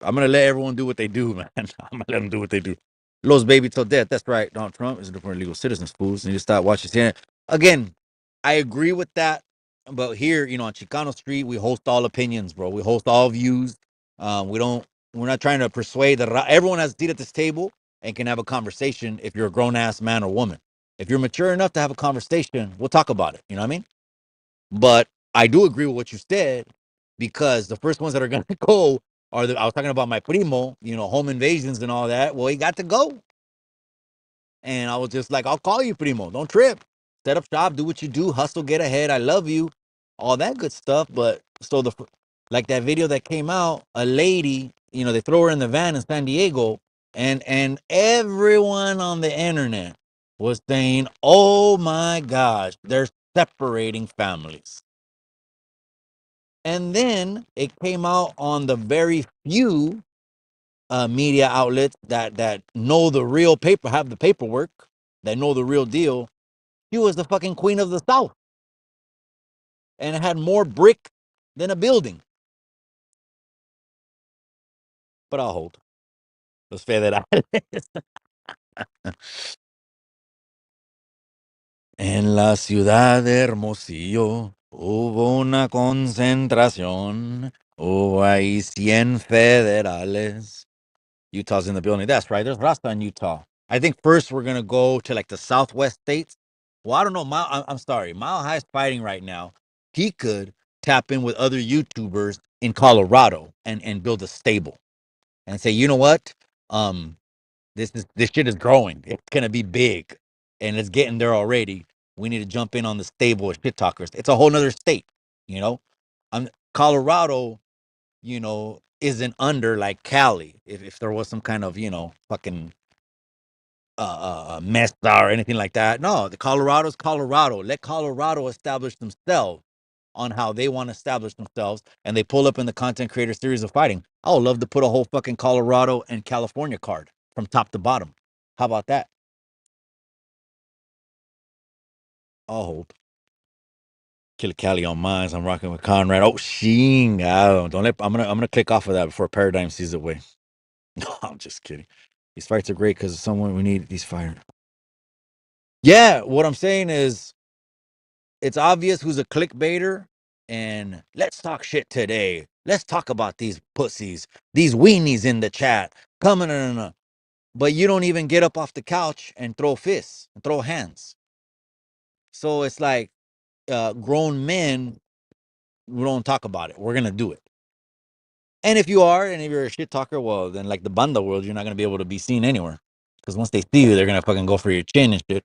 I'm gonna let everyone do what they do, man. I'm gonna let them do what they do. Los baby till death. That's right. Donald Trump is different legal citizens, fools. And you start watching CNN. Again, I agree with that. But here, on Chicano Street, we host all opinions, bro. We host all views. We don't. We're not trying to persuade everyone has a seat at this table and can have a conversation. If you're a grown ass man or woman, if you're mature enough to have a conversation, we'll talk about it. You know what I mean? But I do agree with what you said because the first ones that are going to go are I was talking about my primo, home invasions and all that. Well, he got to go. And I was just like, I'll call you, primo. Don't trip. Set up shop, do what you do, hustle, get ahead. I love you. All that good stuff. But so like that video that came out, a lady, they throw her in the van in San Diego, and everyone on the internet was saying, "Oh my gosh, they're separating families." And then it came out on the very few media outlets that know the real paper, have the paperwork, that know the real deal. She was the fucking queen of the South, and it had more brick than a building. But I'll hold. Let's fade that out. En la ciudad de Hermosillo hubo una concentración. Hubo ahí 100 federales. Utah's in the building. That's right. There's Rasta in Utah. I think first we're gonna go to like the Southwest states. Well, I don't know. I'm sorry. Mile High's fighting right now. He could tap in with other YouTubers in Colorado and build a stable and say, you know what? Um, this shit is growing. It's gonna be big, and it's getting there already. We need to jump in on the stable of shit talkers. It's a whole nother state, you know. Colorado, isn't under like Cali. If there was some kind of, fucking mess or anything like that. No, the Colorado's Colorado. Let Colorado establish themselves on how they want to establish themselves, and they pull up in the content creator series of fighting. I would love to put a whole fucking Colorado and California card from top to bottom. How about that? I'll hold. Killer Cali on mine. I'm rocking with Conrad. Oh, Sheen. Don't let. I'm gonna click off of that before Paradigm sees it away. No, I'm just kidding. These fights are great because someone we need these fights. Yeah, what I'm saying is it's obvious who's a clickbaiter, and let's talk shit today. Let's talk about these pussies, these weenies in the chat. Coming in, but you don't even get up off the couch and throw fists and throw hands. So it's like grown men, we don't talk about it. We're gonna do it. And if you are, and if you're a shit talker, well, then like the banda world, you're not gonna be able to be seen anywhere. Because once they see you, they're gonna fucking go for your chin and shit.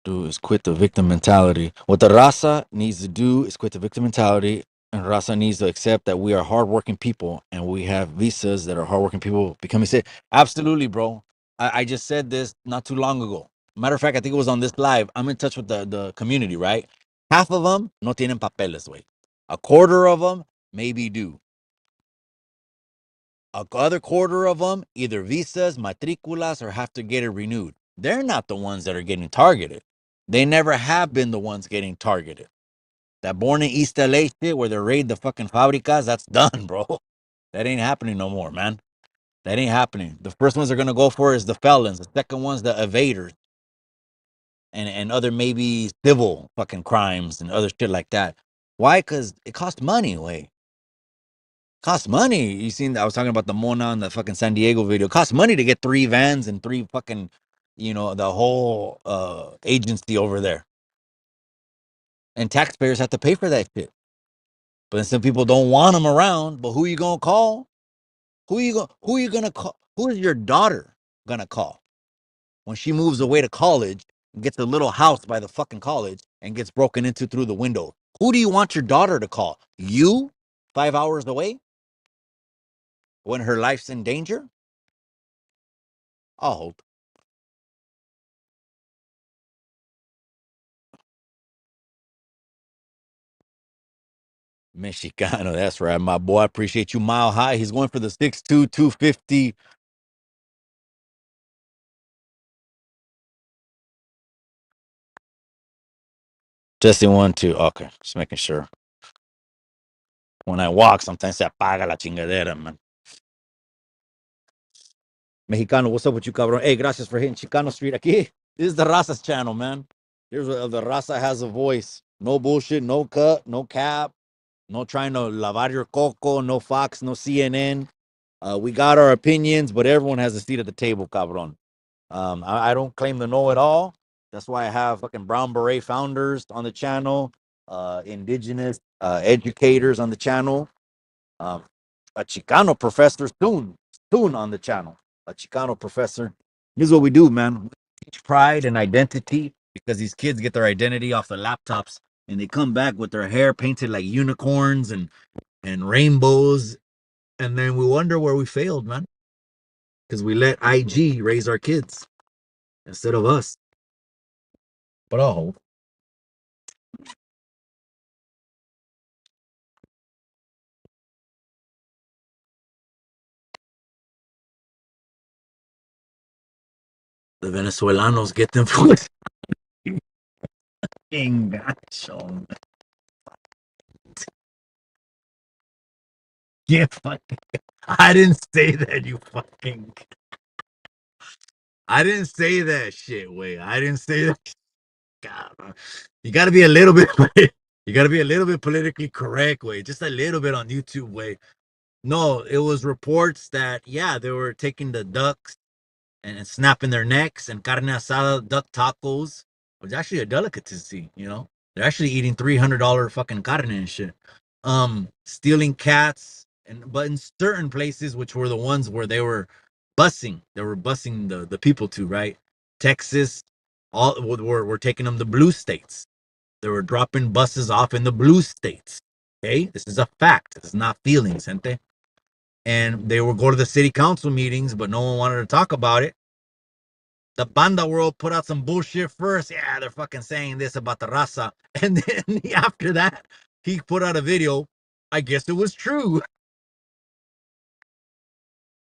Do is quit the victim mentality. What the Raza needs to do is quit the victim mentality, and Raza needs to accept that we are hardworking people and we have visas that are hardworking people becoming sick. Absolutely, bro. I just said this not too long ago. Matter of fact, I think it was on this live. I'm in touch with the community, right? Half of them no tienen papeles, way. A quarter of them maybe do. A other quarter of them either visas, matriculas, or have to get it renewed. They're not the ones that are getting targeted. They never have been the ones getting targeted. That born in East LA shit where they raid the fucking fabricas, that's done, bro. That ain't happening no more, man. That ain't happening. The first ones they're gonna go for is the felons. The second one's the evaders and other maybe civil fucking crimes and other shit like that. Why? Because it costs money, way. Costs money. You seen? I was talking about the Mona and the fucking San Diego video. It costs money to get 3 vans and 3 fucking, the whole agency over there, and taxpayers have to pay for that shit. But then some people don't want them around. But who you gonna call? Who you gonna call? Who is your daughter gonna call when she moves away to college and gets a little house by the fucking college and gets broken into through the window? Who do you want your daughter to call? You, 5 hours away, when her life's in danger? I hope. Mexicano, that's right, my boy. I appreciate you. Mile High. He's going for the 6'2", 250. Testing 1, 2. Okay, just making sure. When I walk, sometimes se apaga la chingadera, man. Mexicano, what's up with you, cabrón? Hey, gracias for hitting Chicano Street. Aquí, this is the Raza's channel, man. Here's where the Raza has a voice. No bullshit, no cut, no cap, no trying to lavar your coco, no Fox, no CNN. We got our opinions, but everyone has a seat at the table, cabron. I don't claim to know it all. That's why I have fucking brown beret founders on the channel, indigenous educators on the channel, um, a Chicano professor soon on the channel. A Chicano professor. This is what we do, man. We teach pride and identity because these kids get their identity off the laptops and they come back with their hair painted like unicorns and rainbows, and then we wonder where we failed, man, because we let IG raise our kids instead of us. But I'll hold. The Venezuelanos get them fucking gacho. Yeah, fucking. I didn't say that, you fucking. I didn't say that shit, way. I didn't say that. God, you got to be a little bit. You got to be a little bit politically correct, way. Just a little bit on YouTube, way. No, it was reports that yeah, they were taking the ducks and snapping their necks and carne asada duck tacos. It was actually a delicacy, you know. They're actually eating $300 fucking carne and shit. Stealing cats and but in certain places, which were the ones where they were busing the people to, right? Texas, all were taking them to blue states. They were dropping buses off in the blue states. Okay, this is a fact. It's not feelings, gente. And they would go to the city council meetings, but no one wanted to talk about it. The Banda World put out some bullshit first. Yeah, they're fucking saying this about the raza. And then after that, he put out a video. I guess it was true.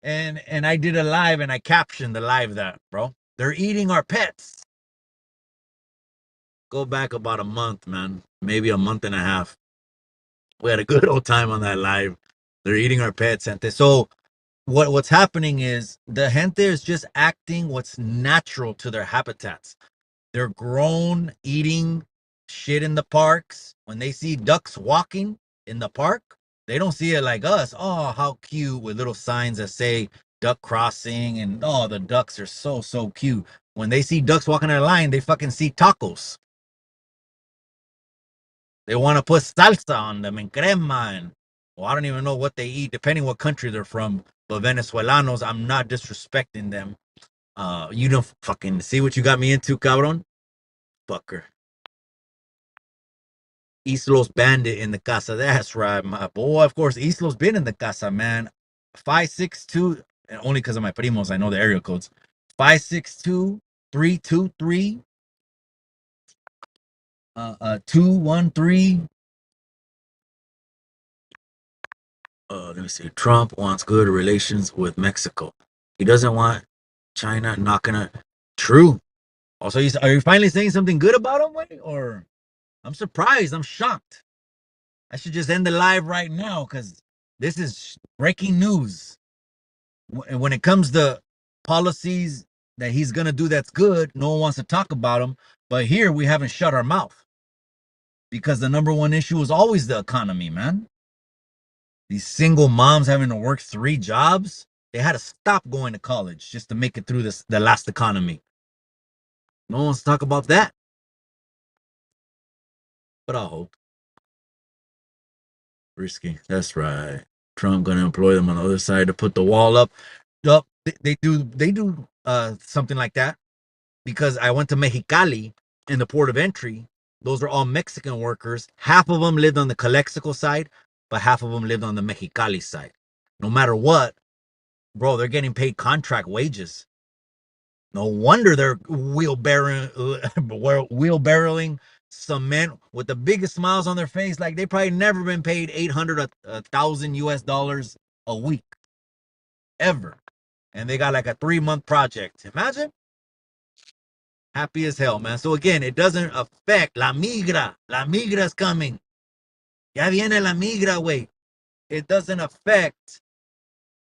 And I did a live and I captioned the live that, bro. They're eating our pets. Go back about a month, man. Maybe a month and a half. We had a good old time on that live. They're eating our pets, gente. So what's happening is the gente is just acting what's natural to their habitats. They're grown eating shit in the parks. When they see ducks walking in the park, they don't see it like us. Oh, how cute, with little signs that say duck crossing, and oh, the ducks are so cute. When they see ducks walking in a line, they fucking see tacos. They want to put salsa on them and crema, and well, I don't even know what they eat, depending what country they're from. But Venezuelanos, I'm not disrespecting them. You don't fucking see what you got me into, cabron. Fucker. Islo's bandit in the casa. That's right, my boy. Of course, Islo's been in the casa, man. 562, and only because of my primos, I know the area codes. 562-323 213. Let me see. Trump wants good relations with Mexico. He doesn't want China not gonna. True. Also, are you finally saying something good about him, Wait, or I'm surprised. I'm shocked. I should just end the live right now because this is breaking news. When it comes to policies that he's gonna do that's good, no one wants to talk about them. But here we haven't shut our mouth because the number one issue is always the economy, man. These single moms having to work 3 jobs, they had to stop going to college just to make it through the last economy. No one wants to talk about that. But I hope. Risky. That's right. Trump gonna employ them on the other side to put the wall up. Yup, they do something like that because I went to Mexicali in the port of entry. Those are all Mexican workers. Half of them lived on the Calexico side, but half of them lived on the Mexicali side. No matter what, bro, they're getting paid contract wages. No wonder they're wheelbarrowing cement with the biggest smiles on their face. Like they probably never been paid 800 1,000 US dollars a week ever. And they got like a 3-month project. Imagine. Happy as hell, man. So again, it doesn't affect La Migra. La Migra's coming. Ya viene La Migra, wait. It doesn't affect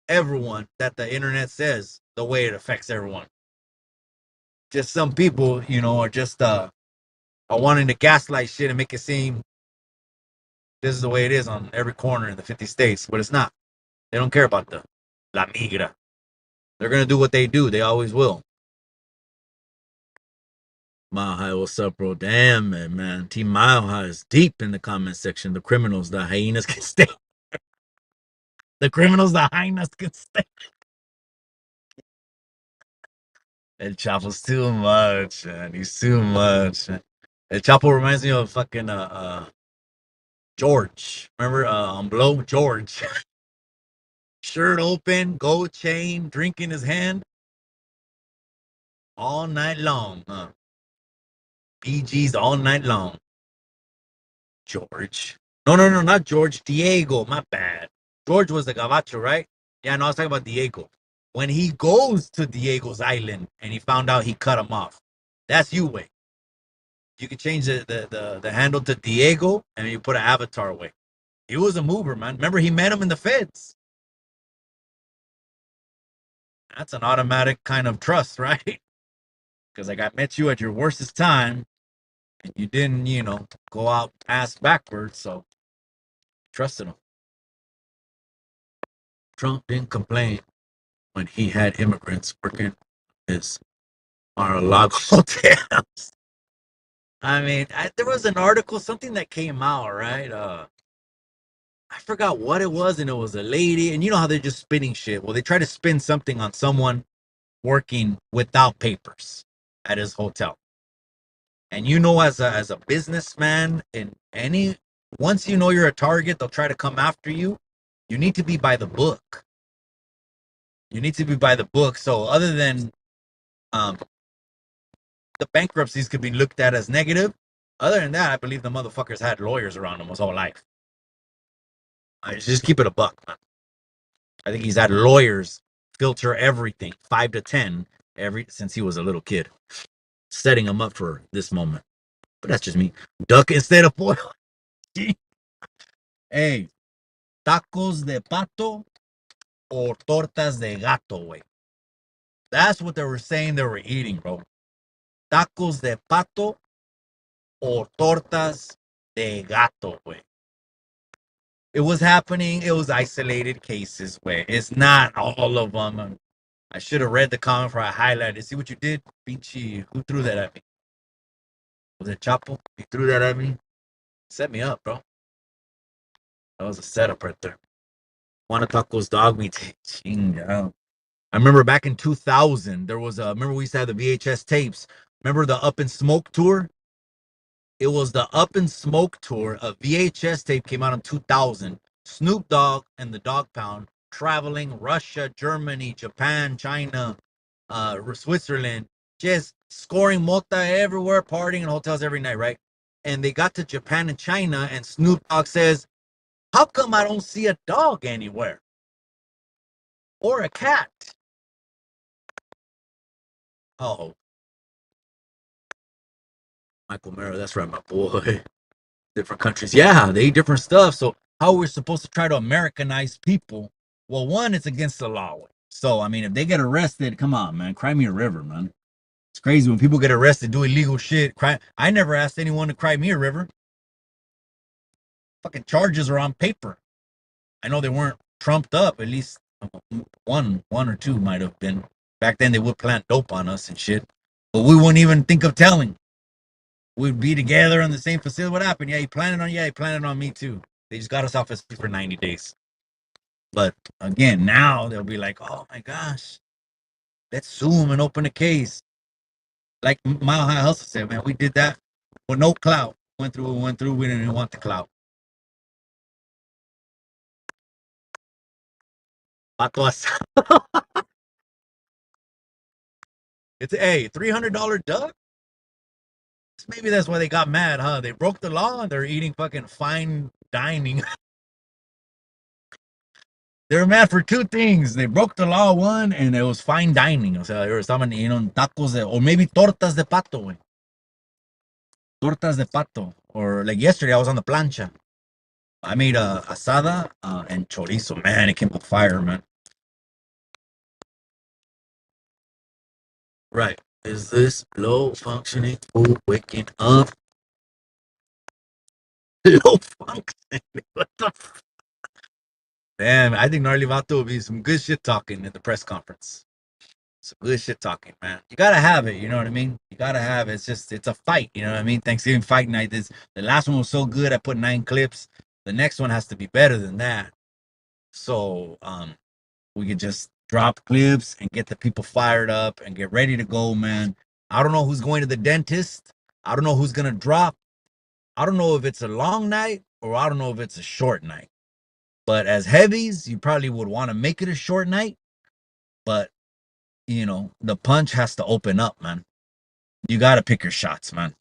everyone that the internet says the way it affects everyone. Just some people, are just are wanting to gaslight shit and make it seem this is the way it is on every corner in the 50 states, but it's not. They don't care about the La Migra. They're gonna do what they do. They always will. Mile High, what's up, bro? Damn it, man. Team Mile High is deep in the comment section. The criminals, the hyenas can stay. The criminals, the hyenas can stay. El Chapo's too much, man. He's too much. El Chapo reminds me of fucking George. Remember on Blow? George. Shirt open, gold chain, drink in his hand. All night long, huh? PG's all night long. George. No, not George. Diego, my bad. George was the Gabacho, right? Yeah, no, I was talking about Diego. When he goes to Diego's island and he found out he cut him off. That's you, way. You can change the handle to Diego and you put an avatar away. He was a mover, man. Remember, he met him in the feds. That's an automatic kind of trust, right? Because like I met you at your worstest time and you didn't, go out ass backwards, so trusted him. Trump didn't complain when he had immigrants working his Mar-a-Lago hotels. I mean, there was an article, something that came out, right? I forgot what it was, and it was a lady, and you know how they're just spinning shit. Well, they try to spin something on someone working without papers at his hotel. And as a businessman, in any once you know you're a target, they'll try to come after you. You need to be by the book. You need to be by the book. So other than um, the bankruptcies could be looked at as negative. Other than that, I believe the motherfuckers had lawyers around him his whole life. I just keep it a buck, man. I think he's had lawyers filter everything 5 to 10 since he was a little kid, setting him up for this moment. but that's just me. Duck instead of pollo. Hey, tacos de pato or tortas de gato, way. That's what they were saying they were eating, bro. Tacos de pato or tortas de gato, way. It was happening. It was isolated cases, way. It's not all of them. I should have read the comment for a highlight. See what you did, Pinchy. Who threw that at me? Was it Chapo? He threw that at me. Set me up, bro. That was a setup right there. Wanna tacos dog meat? Chinga. I remember back in 2000, there was a. Remember we used to have the VHS tapes. Remember the Up in Smoke tour? It was the Up in Smoke tour. A VHS tape came out in 2000. Snoop Dogg and the Dog Pound traveling Russia, Germany, Japan, China, Switzerland, just scoring mota everywhere, partying in hotels every night, right? And they got to Japan and China, and Snoop Dogg says, "How come I don't see a dog anywhere or a cat?" Oh, Michael Mara, that's right, my boy. Different countries, yeah, they eat different stuff. So how we're supposed to try to Americanize people? Well, one, it's against the law. So I mean, if they get arrested, come on, man, cry me a river, man. It's crazy when people get arrested, do illegal shit. Cry. I never asked anyone to cry me a river. Fucking charges are on paper. I know they weren't trumped up. At least one or two might have been. Back then, they would plant dope on us and shit, but we wouldn't even think of telling. We'd be together in the same facility. What happened? Yeah, he planted on. Yeah, he planted on me too. They just got us off SP for 90 days. But again, now they'll be like, "Oh my gosh, let's sue him and open a case." Like Mile High Hustle said, man, we did that with no clout. Went through. Went through. We didn't want the clout. Pato asado. It's a $300 duck. Maybe that's why they got mad, huh? They broke the law and they're eating fucking fine dining. They were mad for two things. They broke the law, one, and it was fine dining. O sea, they were estaban, tacos de, or maybe tortas de pato, güey. Tortas de pato. Or like yesterday, I was on the plancha. I made a asada and chorizo. Man, it came on fire, man. Right. Is this low functioning food waking up? Low functioning. What the Damn, I think Gnarly Vato will be some good shit talking at the press conference. Some good shit talking, man. You gotta have it, you know what I mean? You gotta have it. It's a fight, you know what I mean? Thanksgiving fight night. The last one was so good, I put 9 clips. The next one has to be better than that. So we could just drop clips and get the people fired up and get ready to go, man. I don't know who's going to the dentist. I don't know who's gonna drop. I don't know if it's a long night or I don't know if it's a short night. But as heavies, you probably would want to make it a short night. But the punch has to open up, man. You got to pick your shots, man.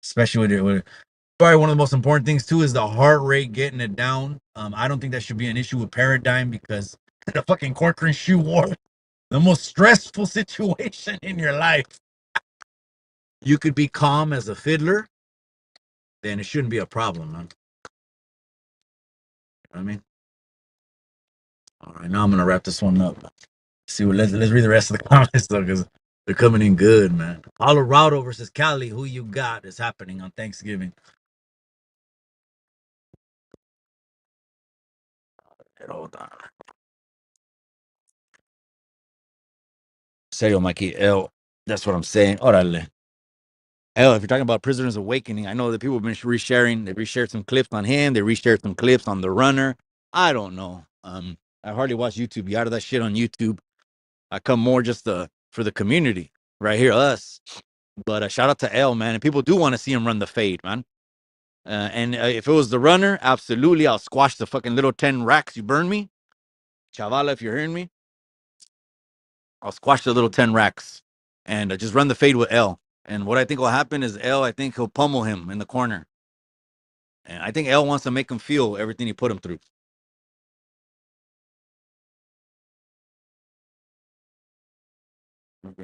Especially with probably one of the most important things too is the heart rate, getting it down. I don't think that should be an issue with Paradigm because the fucking Corcoran shoe war, the most stressful situation in your life. You could be calm as a fiddler, then it shouldn't be a problem, man. You know what I mean? All right, now I'm gonna wrap this one up. See what let's read the rest of the comments though, because they're coming in good, man. Colorado versus Cali, who you got is happening on Thanksgiving. Hold on. Serio, Mikey. L. That's what I'm saying. Orale. L, if you're talking about Prisoners Awakening, I know that people have been resharing. They reshared some clips on him. They reshared some clips on the runner. I don't know. I hardly watch YouTube. You out of that shit on YouTube. I come more just for the community right here, us. But shout out to L, man. And people do want to see him run the fade, man. And if it was the runner, absolutely, I'll squash the fucking little 10 racks. You burn me, Chavala, if you're hearing me. I'll squash the little 10 racks and just run the fade with L. And what I think will happen is I think he'll pummel him in the corner. And I think L wants to make him feel everything he put him through.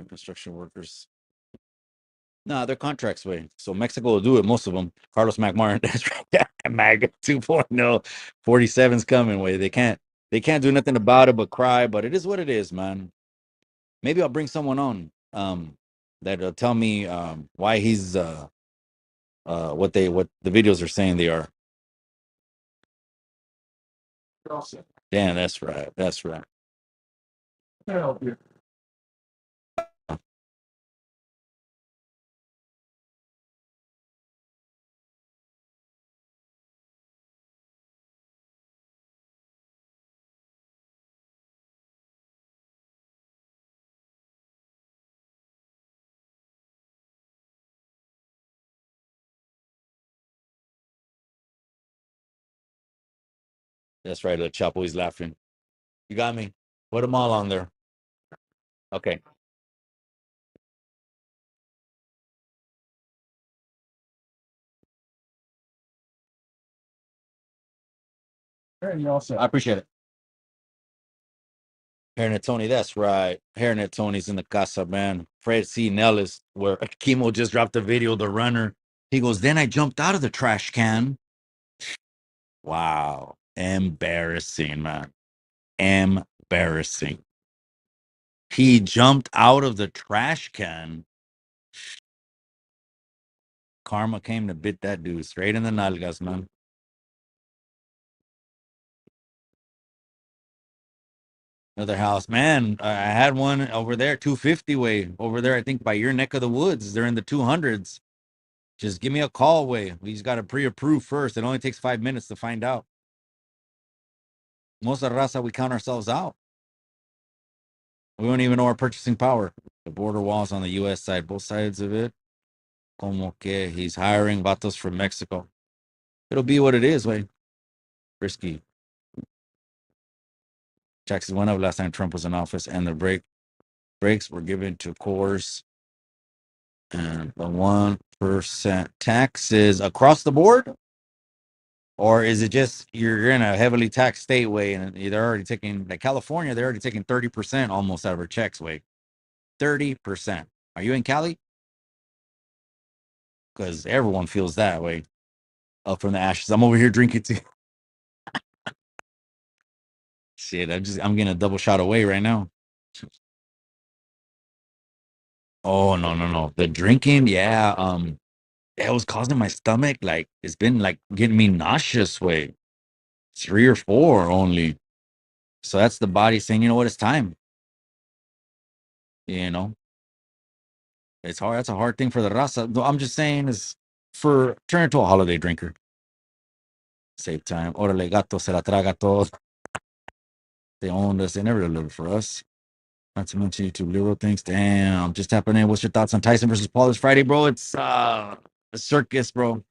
Construction workers. Nah, their contracts way. So Mexico will do it, most of them. Carlos McMartin, that's right. MAGA 2.0. 47's coming way. They can't do nothing about it but cry, but it is what it is, man. Maybe I'll bring someone on that'll tell me why he's what the videos are saying they are. Damn, that's right. That's right. That's right. The Chapo, he's laughing. You got me. Put them all on there. Okay. I appreciate it. Hairnet Tony, that's right. Hairnet Tony's in the casa, man. Fred C. Nellis, where Chemo just dropped the video, the runner. He goes, then I jumped out of the trash can. Wow. Embarrassing, man. Embarrassing. He jumped out of the trash can. Karma came to bit that dude straight in the nalgas, man. Another house, man. I had one over there, 250 way over there. I think by your neck of the woods. They're in the 200s. Just give me a call way. We just got to pre-approve first. It only takes 5 minutes to find out. Most of the raza, we count ourselves out. We don't even know our purchasing power. The border walls on the U.S. side, both sides of it. Como que he's hiring vatos from Mexico. It'll be what it is, way. Risky. Taxes went up last time Trump was in office, and the breaks were given to cores and the 1% taxes across the board. Or is it just you're in a heavily taxed state way and they're already taking, like California, they're already taking 30% almost out of our checks way. 30%. Are you in Cali? Because everyone feels that way up from the ashes. I'm over here drinking too. Shit, I'm getting a double shot away right now. Oh no, no, no. The drinking, yeah. It was causing my stomach, like it's been like getting me nauseous way. 3 or 4 only. So that's the body saying, you know what, it's time. You know, it's hard. That's a hard thing for the raza. Though I'm just saying is for turn into a holiday drinker. Save time. Orale gato se la traga todo. They owned us. They never delivered for us. Not to mention YouTube liberal things. Damn. Just tapping in. What's your thoughts on Tyson versus Paul this Friday, bro? It's a circus, bro.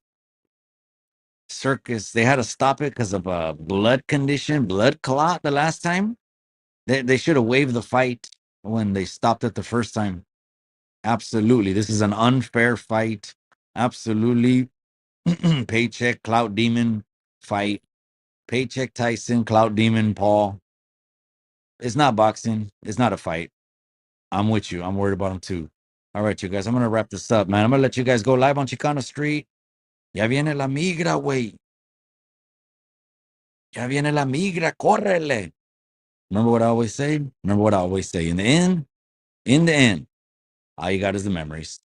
Circus. They had to stop it because of a blood condition, blood clot the last time. They should have waived the fight when they stopped it the first time. Absolutely. This is an unfair fight. Absolutely. Paycheck, Clout Demon fight. Paycheck Tyson, Clout Demon Paul. It's not boxing. It's not a fight. I'm with you. I'm worried about him too. All right, you guys. I'm gonna wrap this up, man. I'm gonna let you guys go live on Chicano Street. Ya viene la migra, güey. Ya viene la migra. Correle. Remember what I always say? Remember what I always say. In the end, all you got is the memories.